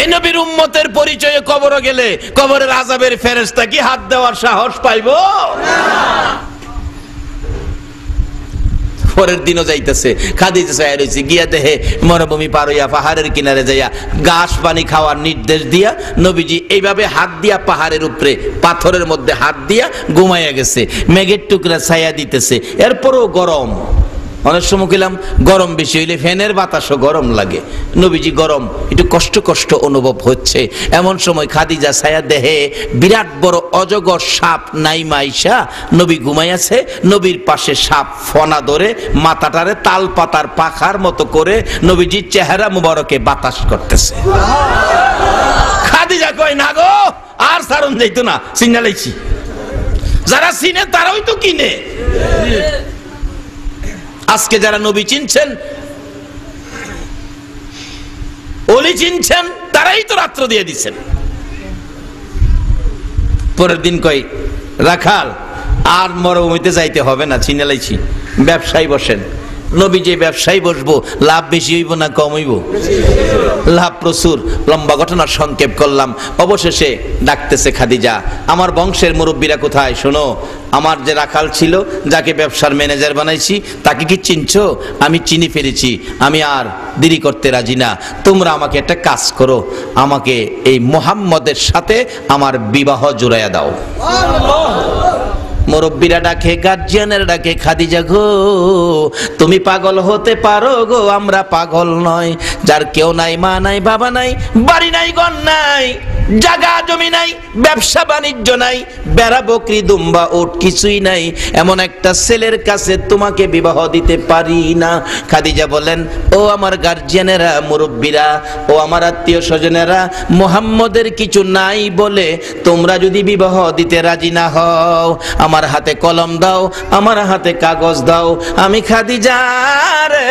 এই নবীর উম্মতের পরিচয়ে কবরে গেলে কবরের আযাবের ফেরেশতা কি হাত দেওয়ার সাহস পাইবো? পরের দিনও যাইতেছে, খাদিজা ছায়া রয়েছে, গিয়া দেহে মরুভূমি পার হইয়া পাহাড়ের কিনারে যাইয়া ঘাস পানি খাওয়ার নির্দেশ দিয়া নবীজি এইভাবে হাত দিয়া পাহাড়ের উপরে পাথরের মধ্যে হাত দিয়া ঘুমাইয়া গেছে। মেঘের টুকরা ছায়া দিতেছে, এরপরও গরম। অনেক সময় গেলাম গরম বেশি হইলে ফ্যানের বাতাসও গরম লাগে। নবীজি গরম একটু কষ্ট কষ্ট অনুভব হচ্ছে, এমন সময় খাদিজা ছায়া দেহে বিরাট বড় অজগর সাপ নাইমা আইসা নবী ঘুমাইয়াছে, নবীর পাশে সাপ ফনা ধরে মাথাটারে তাল পাতার পাখার মতো করে নবীজির চেহারা মুবারকে বাতাস করতেছে। খাদিজা কয় না গো আর সারণ যাইতো না, সিগনালাইছি। যারা চিনে তারাই তো কিনে। আজকে যারা নবী চিনছেন, ওলি চিনছেন, তারাই তো রাত্র দিয়ে দিচ্ছেন। পরের দিন কই রাখাল আর মরুভূমিতে যাইতে হবে না, চিনে লাইছি, ব্যবসায় বসেন। নবী যে ব্যবসায় বসবো, লাভ বেশি হইব না কম হইব? লাভ প্রচুর। লম্বা ঘটনা সংক্ষেপ করলাম। অবশেষে ডাকতেছে খাদিজা, আমার বংশের মুরব্বীরা কোথায়? শোনো, আমার যে রাখাল ছিল, যাকে ব্যবসার ম্যানেজার বানাইছি, তাকে কি চিনছো? আমি চিনি ফেলেছি, আমি আর দেরি করতে রাজি না। তোমরা আমাকে একটা কাজ করো, আমাকে এই মুহাম্মদের সাথে আমার বিবাহ জোড়াইয়া দাও। মুরব্বীরা ডাকে, গার্জিয়ানের ডাকে, খাদিজা গো, তুমি পাগল হতে পারো গো, আমরা পাগল নয়। যার কেউ নাই, মা নাই, বাবা নাই, বাড়ি নাই, ঘর নাই, জায়গা জমি নাই, ব্যবসা বাণিজ্য নাই, বেড়া বকরি দুম্বা ওট কিছুই নাই, এমন একটা ছেলের কাছে তোমাকে বিবাহ দিতে পারি না। খাদিজা বলেন, ও আমার গার্জিয়ানেরা, মুরব্বীরা, ও আমার আত্মীয় স্বজনেরা, মুহাম্মদের কিছু নাই বলে তোমরা যদি বিবাহ দিতে রাজি না হও, আমার হাতে কলম দাও, আমার হাতে কাগজ দাও। আমি খাদিজা রে,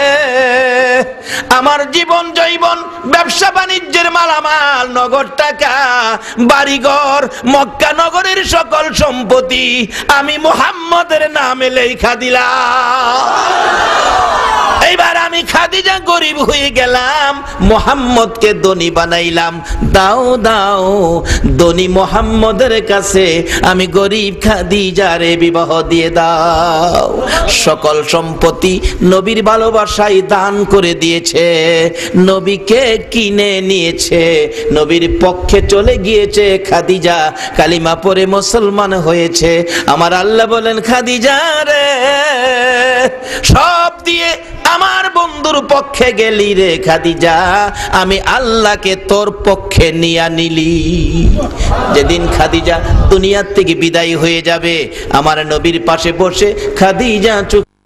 আমার জীবন জৈবন, ব্যবসা বাণিজ্যের মালামাল, নগদ টাকা, বাড়িঘর, মক্কা নগরের সকল সম্পত্তি আমি মুহাম্মদের নামে লেখা দিলাম। এইবার আমি খাদিজা গরিব হয়ে গেলাম, মুহাম্মদকে ধনী বানাইলাম। দাও দাও, ধনী মুহাম্মদের কাছে আমি গরিব খাদিজারে বিবাহ দিয়ে দাও। সকল সম্পত্তি নবীর ভালোবাসায় দান করে দিয়েছে, নবীকে কিনে নিয়েছে, নবীর পক্ষে চলে গিয়েছে। খাদিজা কালিমা পড়ে মুসলমান হয়েছে। আমার আল্লাহ বলেন, খাদিজা রে, সব দিয়ে আমার বন্ধুর পক্ষে গেলি রে খাদিজা, আমি আল্লাহকে তোর পক্ষে নিয়া নিলি। যেদিন খাদিজা দুনিয়ার থেকে বিদায় হয়ে যাবে, আমার নবীর পাশে বসে খাদিজা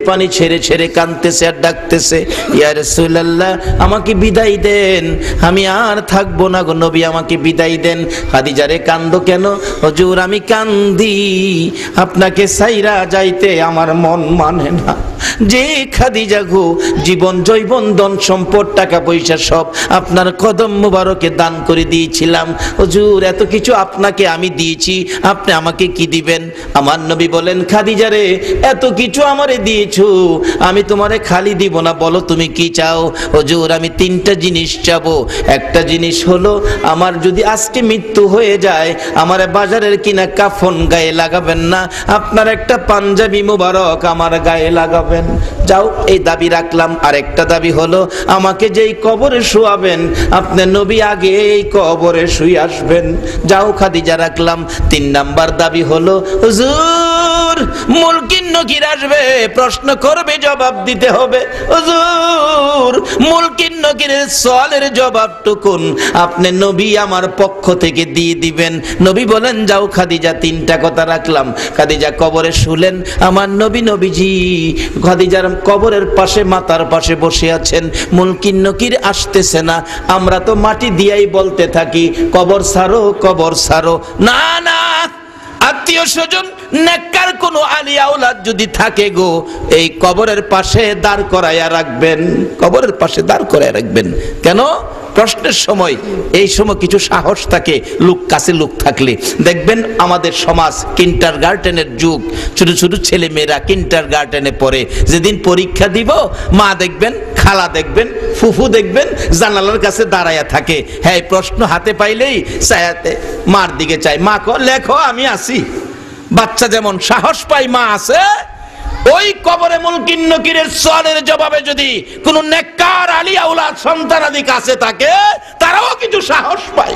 পানি ছেড়ে ছেড়ে কাঁদতেছে আর ডাকতেছে, ইয়া রাসূলুল্লাহ, আমাকে বিদায় দেন, আমি আর থাকবো না গো নবী, আমাকে বিদায় দেন। খাদিজারে, কান্দো কেন? হুজুর, আমি কান্দি, আপনাকে সাইরা যাইতে আমার মন মানে না। যে খাদিজা গো, জীবন জৈবন ধন সম্পদ টাকা পয়সা সব আপনার কদম মুবারকে দান করে দিয়েছিলাম। হুজুর, এত কিছু আপনাকে আমি দিয়েছি, আপনি আমাকে কি দিবেন? আমার নবী বলেন, খাদিজারে, এত কিছু আমারে দিয়েছো, আমি তোমারে খালি দিব না, বলো তুমি কি চাও? হুজুর, আমি তিনটা জিনিস চাবো। একটা জিনিস হলো, আমার যদি আজকে মৃত্যু হয়ে যায়, আমার বাজারের কিনা কাফন গায়ে লাগাবেন না, আপনার একটা পাঞ্জাবি মুবারক আমার গায়ে লাগাবেন। যাও, এই দাবি রাখলাম। আর একটা দাবি হলো, আমাকে যেই কবরে শুয়াবেন, আপনি নবী আগে এই কবরে শুয়ে আসবেন। যাও, খাদিজা রাখলাম। 3 নাম্বার দাবি হলো, হুজুর, মুলকিন নকির আসবে, প্রশ্ন করবে, জবাব দিতে হবে। হুজুর, মুলকিন নকিরের সওয়ালের জবাবটুকুন আপনি নবী আমার পক্ষ থেকে দিয়ে দিবেন। নবী বলেন, যাও খাদিজা, 3টা কথা রাখলাম। খাদিজা কবরে শুলেন, আমার নবীজি খাদিজার কবরের পাশে, মাতার পাশে বসে আছেন। মুলকিন নকির আসতেছে না। আমরা তো মাটি দিয়াই বলতে থাকি, কবর ছাড়ো, কবর ছাড়ো। না না, আত্মীয় স্বজন, নেককার কোন আলিয়া আওলাদ যদি থাকে গো, এই কবরের পাশে দাঁড় করাইয়া রাখবেন, কবরের পাশে দাঁড় করাইয়া রাখবেন। কেন? প্রশ্নের সময়, এই সময় কিছু সাহস থাকে, লোক কাছে লোক থাকলে। দেখবেন আমাদের সমাজ কিন্ডারগার্টেনের যুগ, ছোট ছোট ছেলে মেয়েরা কিন্ডারগার্টেনে পড়ে। যেদিন পরীক্ষা দিব, মা দেখবেন, খালা দেখবেন, ফুফু দেখবেন, জানালার কাছে দাঁড়াইয়া থাকে। হ্যাঁ, প্রশ্ন হাতে পাইলেই চায়াতে মার দিকে চাই, মা কো লেখো, আমি আছি। বাচ্চা যেমন সাহস পাই, মা আছে। ওই কবরে মুলকিন নকিরের সওয়ালের জবাবে যদি কোন নেককার আলিয়া আওলাদ সন্তানাদি কাছে থাকে, তারাও কিছু সাহস পায়।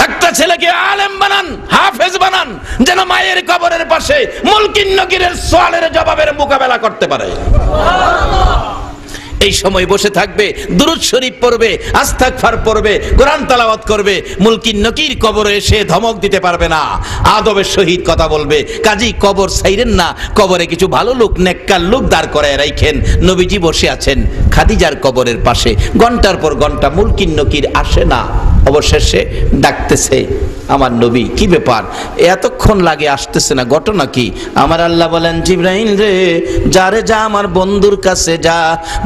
একটা ছেলেকে আলেম বানান, হাফেজ বানান, যেন মায়ের কবরের পাশে মুলকিন নকিরের সওয়ালের জবাবের মোকাবেলা করতে পারে। এই সময় বসে থাকবে, দুরূদ শরীফ পড়বে, আস্তাগফার পড়বে, কোরআন তেলাওয়াত করবে। মুলকিন নকির কবরে এসে ধমক দিতে পারবে না, আদবের সহিত কথা বলবে। কাজী কবর ছাইরেন না, কবরে কিছু ভালো লোক, নেককার লোক দাঁড় করায় রাখেন। নবীজি বসে আছেন খাদিজার কবরের পাশে, ঘন্টার পর ঘন্টা মুলকিন নকির আসে না। অবশেষে ডাকতেছে আমার নবী, কি ব্যাপার এতক্ষণ লাগে আসতেছে না, ঘটনা কি? আমার আল্লাহ বলেন, জিবরাইল রে যা রে যা, আমার বন্ধুর কাছে যা,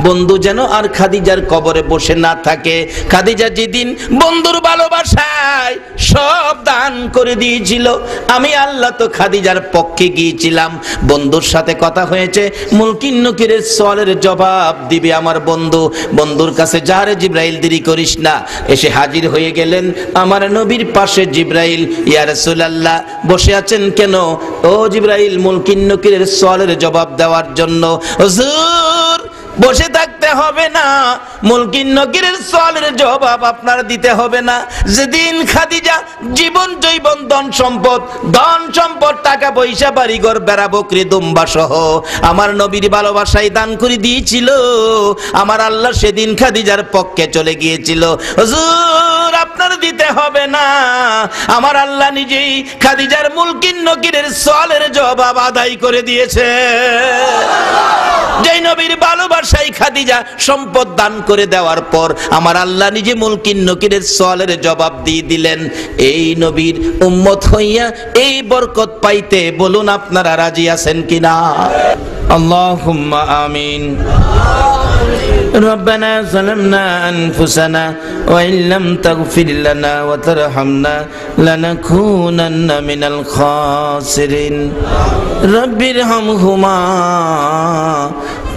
বন্ধু যেন আর খাদিজার কবরে বসে না থাকে। খাদিজা যেদিন বন্ধুর ভালোবাসায় সব দান করে দিয়েছিল, আমি আল্লাহ তো খাদিজার পক্ষে গিয়েছিলাম, বন্ধুর সাথে কথা হয়েছে, মুলকিন নকিরের সওয়ালের জবাব দিবে আমার বন্ধু, বন্ধুর কাছে যা রে জিবরাইল, দেরি করিস না। এসে হাজির হয়ে গেলেন আমার নবীর পাশে জিবরাইল। ইয়া রাসূলুল্লাহ বসে আছেন কেন? ও জিবরাইল, মুলকিন নকিরের সওয়ালের জবাব দেওয়ার জন্য। হুজুর বসে থাকতে হবে না, মুলকিন নকিরের সওয়ালের জবাব আপনার দিতে হবে না। যেদিন খাদিজা জীবন জৈবন ধন সম্পদ টাকা পয়সা বাড়িঘর বেড়া বকরি দুম্বা সহ আমার নবীর ভালোবাসায় দান করে দিয়েছিল, আমার আল্লাহ সেদিন খাদিজার পক্ষে চলে গিয়েছিল। হুজুর আপনার দিতে হবে না, আমার আল্লাহ নিজেই খাদিজার মুলকিন নকিরের সওয়ালের জবাব আদায় করে দিয়েছে। যেই নবীর ভালোবাসায় খাদিজা সম্পদ দান করে দেওয়ার পর আমার আল্লাহ নিজে মুলকিন নকিরের সওয়ালের জবাব দিয়ে দিলেন। এই নবীর উম্মত হইয়া এই বরকত পাইতে বলুন আপনারা রাজি আছেন কিনা? আল্লাহুম্মা আমিন। ربنا ظلمنا أنفسنا وإن لم تغفر لنا وترحمنا لنكونن من الخاسرين رب ارحمهما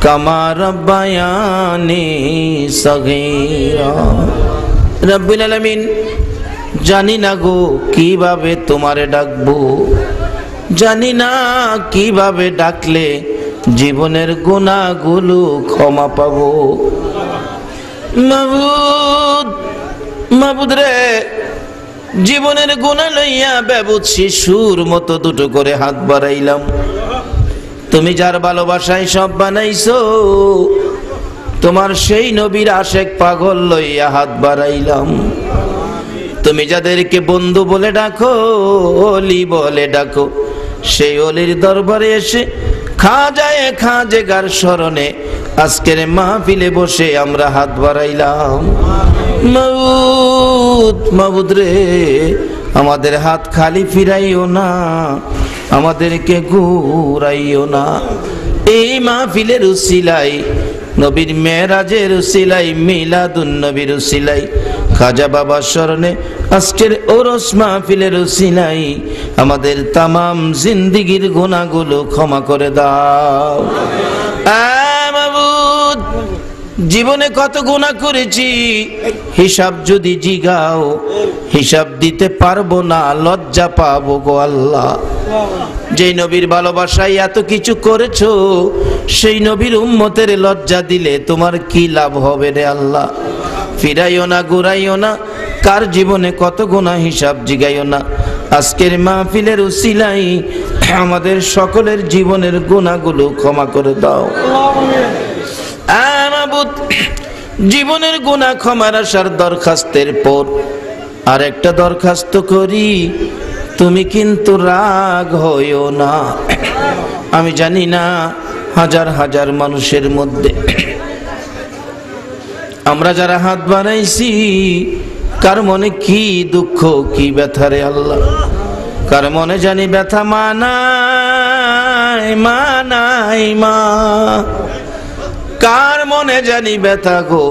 كما ربياني صغيرا রব্বুল আলামিন, জানি না গো কিভাবে তোমারে ডাকবো, জানি না কিভাবে ডাকলে জীবনের গুনাহগুলো ক্ষমা পাবো। মাবুদ রে, জীবনের গুনাহ লইয়া বেবুদ শিশুর মতো দুটো করে হাত বাড়াইলাম। তুমি যার ভালোবাসায় সব বানাইছো, তোমার সেই নবীর আশেক পাগল লইয়া হাত বাড়াইলাম। তুমি যাদেরকে বন্ধু বলে ডাকো, অলি বলে ডাকো, সেই অলির দরবারে এসে খাজেগার স্মরণে আজকের মাহফিলে বসে আমরা হাত বাড়াইলাম। মাবুদ রে, আমাদের হাত খালি ফিরাইও না, আমাদেরকে ঘুরাইও না। এই মাহফিলের উসিলাই, নবীর মেরাজের উসিলাই, মিলাদুন নবীর উসিলাই, খাজা বাবার স্মরণে আজকের ওরস মাহফিলের উসিলাই আমাদের তামাম জিন্দেগীর গুনাহগুলো ক্ষমা করে দাও। মাবুদ, জীবনে কত গুনাহ করেছি, হিসাব যদি জিগাও হিসাব দিতে পারবো না, লজ্জা পাবো গো আল্লাহ। যেই নবীর ভালোবাসায় এত কিছু করেছো, সেই নবীর উম্মতের লজ্জা দিলে তোমার কি লাভ হবে রে আল্লাহ? ফিরাইও না, ঘুরাইও না, কার জীবনে কত গুনাহ হিসাব জিগাইও না। আজকের মাহফিলের উসিলাই আমাদের সকলের জীবনের গুনাহগুলো ক্ষমা করে দাও। মাবুদ, জীবনের গুনাহ ক্ষমার আসার দরখাস্তের পর আরেকটা দরখাস্ত করি, তুমি কিন্তু রাগ হইও না। আমি জানি না হাজার হাজার মানুষের মধ্যে আমরা যারা হাত বাড়াইছি, কার মনে কি দুঃখ কি ব্যথা রে আল্লাহ, কার মনে জানি ব্যথা মানাই মা, কার মনে জানি ব্যথা গো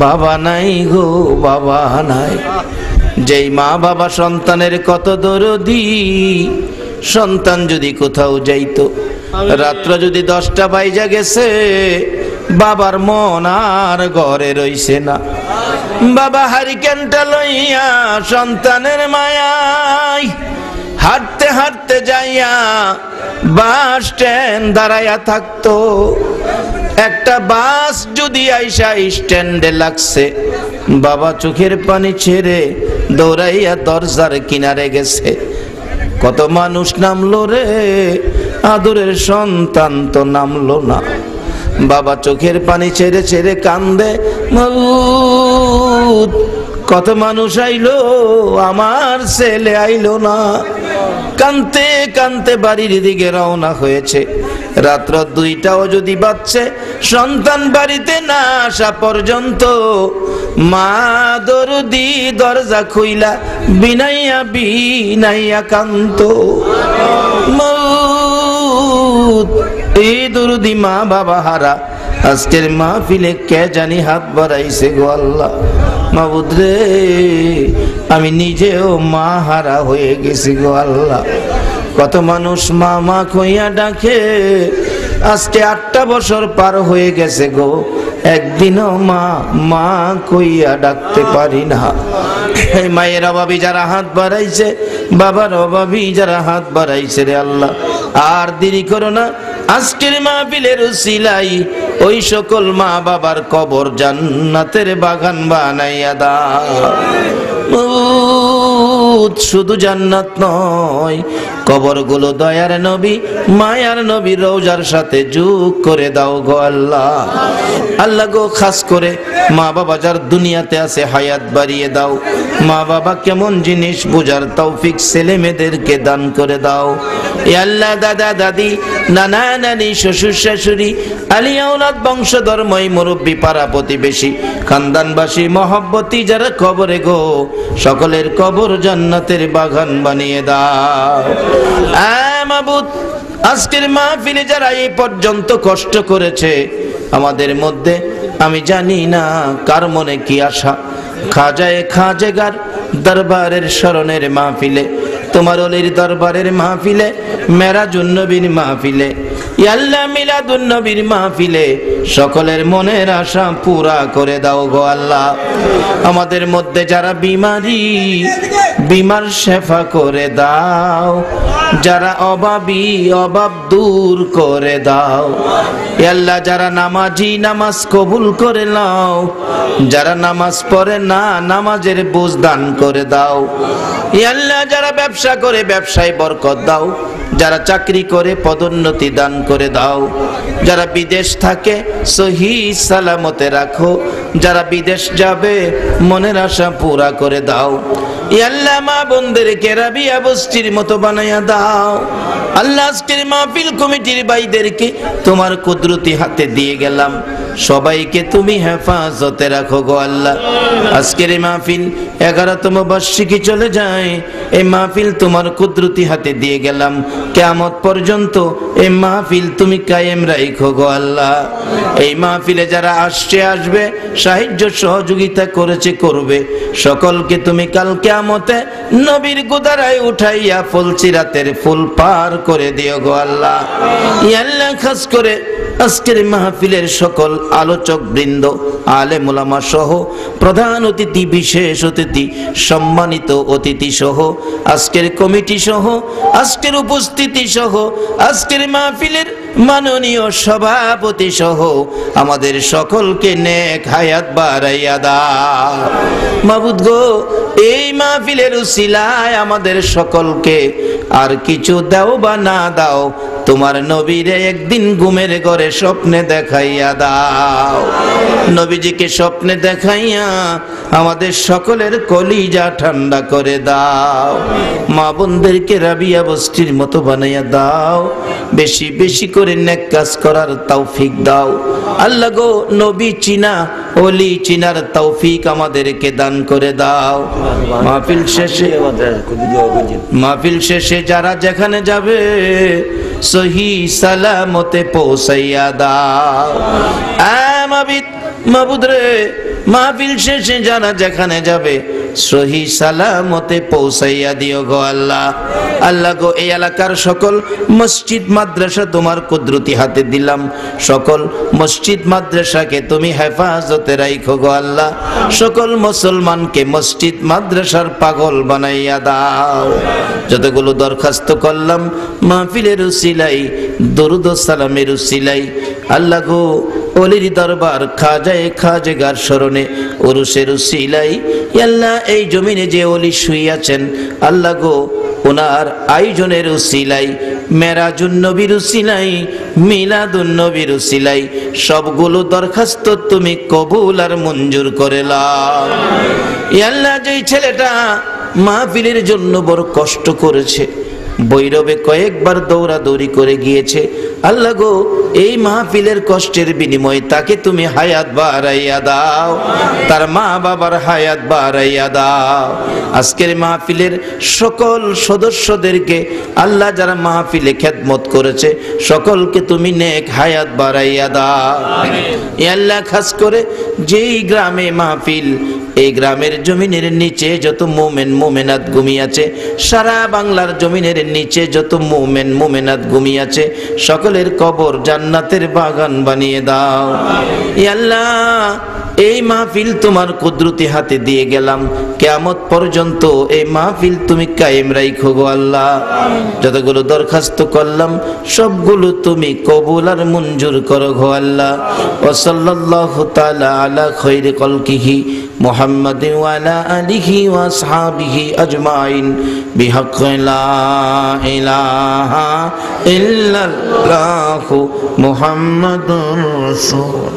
বাবা নাই গো বাবা নাই। যেই মা বাবা সন্তানের কত দরদি, সন্তান যদি কোথাও যাইতো, রাত্র যদি 10টা বাজে গেছে, বাবার মন আর ঘরে রইছে না। বাবা হারিকেনটা লইয়া সন্তানের মায়ায় হাঁটতে হাঁটতে যাইয়া বাস স্ট্যান্ড দাঁড়াইয়া থাকতো। একটা বাস যদি আইসা স্ট্যান্ডে লাগছে, বাবা চোখের পানি ছেড়ে দৌড়াইয়া দরজার কিনারে গেছে। কত মানুষ নামলো রে, আদরের সন্তান তো নামলো না। বাবা চোখের পানি ছেড়ে ছেড়ে কান্দে, মাবুদ কত মানুষ আইলো, আমার ছেলে আইলো না। কানতে কানতে বাড়ির দিকে রওনা হয়েছে। রাত্র 2টাও যদি বাজছে, সন্তান বাড়িতে না আসা পর্যন্ত মা দরদি দরজা খুইলা বিনাইয়া বিনাইয়া কান্ত। মউত এই দরদি মা বাবা হারা আজকের মাহফিলে কে জানি হাত বাড়াইছে গো আল্লাহ। মাবুদ রে, আমি নিজেও মা হারা হয়ে গেছি গো আল্লাহ। কত মানুষ মা মা কইয়া ডাকে, আজকে 8টা বছর পার হয়ে গেছে গো, একদিনও মা মা কইয়া ডাকতে পারি না। এই মায়ের অভাবী যারা হাত বাড়াইছে, বাবার অভাবী যারা হাত বাড়াইছে রে আল্লাহ, আর দেরি করো না, আজকের মাহফিলের উসিলাই ওই সকল মা বাবার কবর জান্নাতের বাগান বানাইয়া দাও। শুধু জান্নাত নয়, কবরগুলো দয়ার নবী মায়ার নবী রওজার সাথে যোগ করে দাও গো আল্লাহ। আল্লাহ গো, খাস করে মা বাবা যার দুনিয়াতে আছে হায়াত বাড়িয়ে দাও। মা বাবা কেমন জিনিস বোঝার তৌফিক ছেলে মেয়েদেরকে দান করে দাও। এ আল্লাহ, দাদা দাদি, নানা নানি, শ্বশুর শাশুড়ি, আলিয়া আওলাদ, বংশধর্মই, মুরব্বী, পাড়া প্রতিবেশী, খানদানবাসী, মহব্বতী যারা কবরে গো, সকলের কবর জান্নাতের বাগান বানিয়ে দাও। মাবুদ, আজকের মাহফিলে যারা এই পর্যন্ত কষ্ট করেছে, আমাদের মধ্যে আমি জানি না কার মনে কি আশা। খাজায়ে খাজেগার দরবারের স্মরণের মাহফিলে, তোমার ওলির দরবারের মাহফিলে, মেরাজুন নবীর মাহফিলে, ইয়া আল্লাহ মিলাদুন নবীর মাহফিলে সকলের মনের আশা পুরা করে দাও গো আল্লাহ। আমাদের মধ্যে যারা বিমারি, বিমার শেফা করে দাও। যারা অভাবী, অভাব দূর করে দাও। ইয়া আল্লাহ, যারা নামাজি, নামাজ কবুল করে নাও। যারা নামাজ পড়ে না, নামাজের বোঝ দান করে দাও। ইয়া আল্লাহ, যারা ব্যবসা করে ব্যবসায় বরকত দাও। যারা চাকরি করে পদোন্নতি দান করে দাও। যারা বিদেশ থাকে সহি সালামতে রাখো। যারা বিদেশ যাবে মনের আশা পুরা করে দাও। ইয়া আল্লাহ, মা বোনদেরকে রাবিয়া বস্তির মতো বানাইয়া দাও। আল্লাহ, আজকের মাহফিল কমিটির ভাইদেরকে তোমার কুদরতি হাতে দিয়ে গেলাম, সবাইকে তুমি হেফাজতে রাখো গো আল্লাহ। আজকের এই মাহফিল 11তম বার্ষিকী চলে যায়, এই মাহফিল তোমার কুদরতি হাতে দিয়ে গেলাম, কিয়ামত পর্যন্ত এই মাহফিল তুমি কায়েম রাখো গো আল্লাহ। এই মাহফিলে যারা আসছে আসবে, সাহায্য সহযোগিতা করেছে করবে, সকলকে তুমি কাল কিয়ামতে নবীর গোদারায় উঠাইয়া ফুলসিরাতের ফুল পার করে দিও গো আল্লাহ। ইয়া আল্লাহ, খাস করে আজকের মাহফিলের সকল আলোচক বৃন্দ, আলেম উলামা সহ প্রধান অতিথি, বিশেষ অতিথি, সম্মানিত অতিথি সহ, আজকের কমিটি সহ, আজকের উপস্থিতি সহ, আজকের মাহফিলের মাননীয় সভাপতি সহ আমাদের সকলকে নেক হায়াত বাড়াইয়া দাও। মাবুদ গো, এই মাহফিলের উসিলায় আমাদের সকলকে আর কিছু দাও বা না দাও, তোমার নবীরে একদিন ঘুমের ঘরে স্বপ্নে দেখাইয়া দাও। নবীজিকে স্বপ্নে দেখাইয়া আমাদের সকলের কলিজা ঠান্ডা করে দাও। মা বোনদেরকে রাবিয়া বস্তির মতো বানাইয়া দাও। বেশি বেশি করে নেক কাজ করার তৌফিক দাও। আল্লাহ গো, নবী চিনা, ওলি চিনার তৌফিক আমাদেরকে দান করে দাও। মাহফিল শেষে যারা যেখানে যাবে সহি সালামতে পৌঁছাইয়া দাও। মাবুদ রে, মাহফিল শেষে যারা যেখানে যাবে সহি সালামতে পৌঁছাইয়া দিও গো আল্লাহ। আল্লাহ গো, এই এলাকার সকল মসজিদ মাদ্রাসা তোমার কুদরতি হাতে দিলাম, সকল মসজিদ মাদ্রাসাকে তুমি হেফাজতে রাখো গো আল্লাহ। সকল মুসলমানকে মসজিদ মাদ্রাসার পাগল বানাইয়া দাও। যতগুলো দরখাস্ত করলাম মাহফিলের উসিলাই, দরুদ ও সালামের উসিলাই, আল্লাহ গো, ওলির দরবার খাজায়ে খাজেগার স্মরণে উরুসের উসিলাই, আল্লাহ এই জমিনে যে ওলি শুইয়াছেন, আল্লাহ গো, ওনার আয়োজনের উসিলাই, মেরাজুন নবীর উসিলাই, মিলাদুন নবীর উসিলাই, সবগুলো দরখাস্ত তুমি কবুল আর মঞ্জুর করে নাও। আল্লাহ, যেই ছেলেটা মাহফিলের জন্য বড় কষ্ট করেছে, বৈরবে কয়েকবার দৌড়াদৌড়ি করে গিয়েছে। আল্লাহ গো, এই মাহফিলের কষ্টের বিনিময়ে তাকে তুমি হায়াত বাড়াইয়া দাও, তার মা বাবার হায়াত বাড়াইয়া দাও। আজকের মাহফিলের সকল সদস্যদেরকে আল্লাহ যারা মাহফিলে খেদমত করেছে সকলকে তুমি নেক হায়াত বাড়াইয়া দাও। এ আল্লাহ, খাস করে যেই গ্রামে মাহফিল, এই গ্রামের জমিনের নিচে যত মুমিন মুমিনাত ঘুমিয়েছে, সারা বাংলার জমিনের নিচে যত মুমিন মুমিনাত ঘুমিয়েছে, সকলের কবর জান্নাতের বাগান বানিয়ে দাও। ইয়া আল্লাহ, এই মাহফিল তোমার কুদরতি হাতে দিয়ে গেলাম, কিয়ামত পর্যন্ত এই মাহফিল তুমি কায়েম রাখো গো আল্লাহ। যতগুলো দরখাস্ত করলাম সবগুলো তুমি কবুল আর মঞ্জুর করো গো আল্লাহ। ওয়া সাল্লাল্লাহু তাআলা আলা খায়রি খালকিহি মুহাম্মাদিন ওয়া আলা আলিহি ওয়া আসহাবিহি আজমাইন বিহাক্কি লা ইলাহা ইল্লাল্লাহু মুহাম্মাদুর রাসূলুল্লাহ।